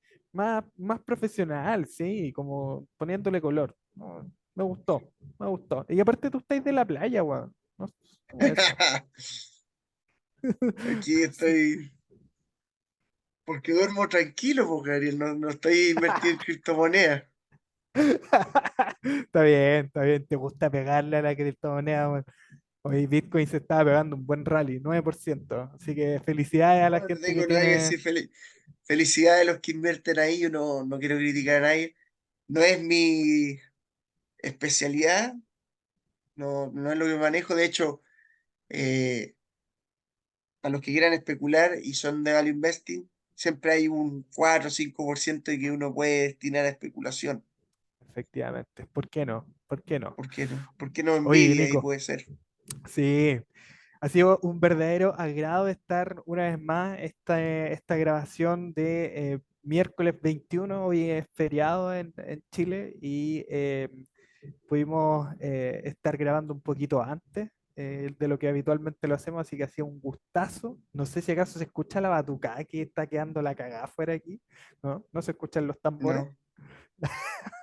profesional, sí, como poniéndole color. No, me gustó, me gustó. Y aparte tú estáis de la playa, weón. No, ¿cómo es eso? aquí Sí. estoy, porque duermo tranquilo, porque Gabriel, no estoy invertido en criptomonedas. Está bien, te gusta pegarle a la criptomoneda, weón. Hoy Bitcoin se estaba pegando un buen rally, 9%. Así que felicidades a la No, no gente que tengo nada que tiene. decir. Felicidades a los que invierten ahí. Yo no quiero criticar a nadie. No es mi especialidad, no es lo que manejo. De hecho, a los que quieran especular y son de value investing, siempre hay un 4 o 5% de que uno puede destinar a especulación. Efectivamente, ¿por qué no? ¿Por qué no? ¿Por qué no? ¿Por qué no Oye, envidia ahí Nico, puede ser? sí, ha sido un verdadero agrado estar una vez más esta grabación de miércoles 21. Hoy es feriado en Chile y pudimos estar grabando un poquito antes de lo que habitualmente lo hacemos, así que ha sido un gustazo. No sé si acaso se escucha la batucada que está quedando la cagada fuera aquí, ¿no? No se escuchan los tambores. No,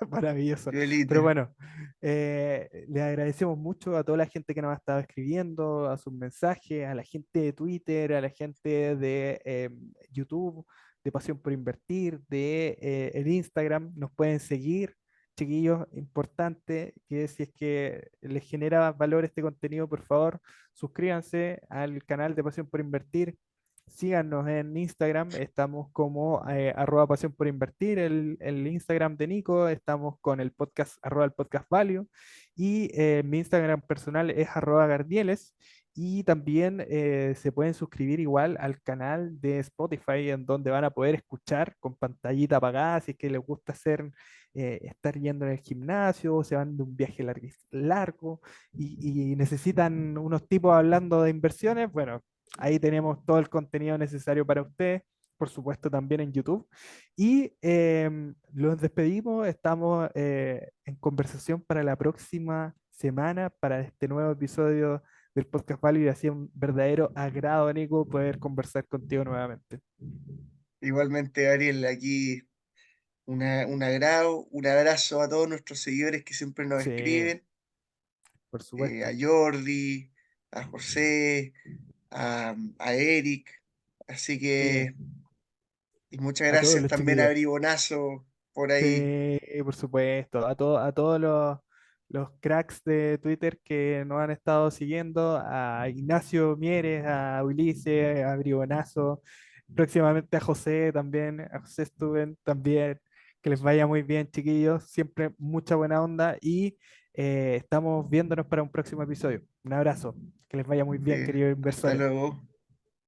Maravilloso. Pero Violita. bueno, le agradecemos mucho a toda la gente que nos ha estado escribiendo, a sus mensajes, a la gente de Twitter, a la gente de YouTube, de Pasión por Invertir, de el Instagram. Nos pueden seguir, chiquillos. Importante que si es que les genera valor este contenido, por favor, suscríbanse al canal de Pasión por Invertir. Síganos en Instagram, estamos como @pasión por invertir, el Instagram de Nico, estamos con el podcast el podcast value y mi Instagram personal es @gardieles y también se pueden suscribir igual al canal de Spotify en donde van a poder escuchar con pantallita apagada si es que les gusta estar yendo en el gimnasio o se van de un viaje largo y necesitan unos tipos hablando de inversiones, bueno, ahí tenemos todo el contenido necesario para ustedes, por supuesto también en YouTube. Y los despedimos, estamos en conversación para la próxima semana, para este nuevo episodio del Podcast Value y ha sido un verdadero agrado, Nico, poder conversar contigo nuevamente. Igualmente, Ariel, aquí un agrado, un abrazo a todos nuestros seguidores que siempre nos Sí, escriben, por a supuesto. Jordi, a José, a Eric. Así Sí, que, y muchas a todos gracias los también a chiquillos. Bribonazo por ahí. Sí, por supuesto. A todos los cracks de Twitter que nos han estado siguiendo, a Ignacio Mieres, a Ulises, a Bribonazo, próximamente a José también, a José Stuben también. Que les vaya muy bien, chiquillos. Siempre mucha buena onda y estamos viéndonos para un próximo episodio. Un abrazo. Que les vaya muy bien, queridos Hasta inversores. luego.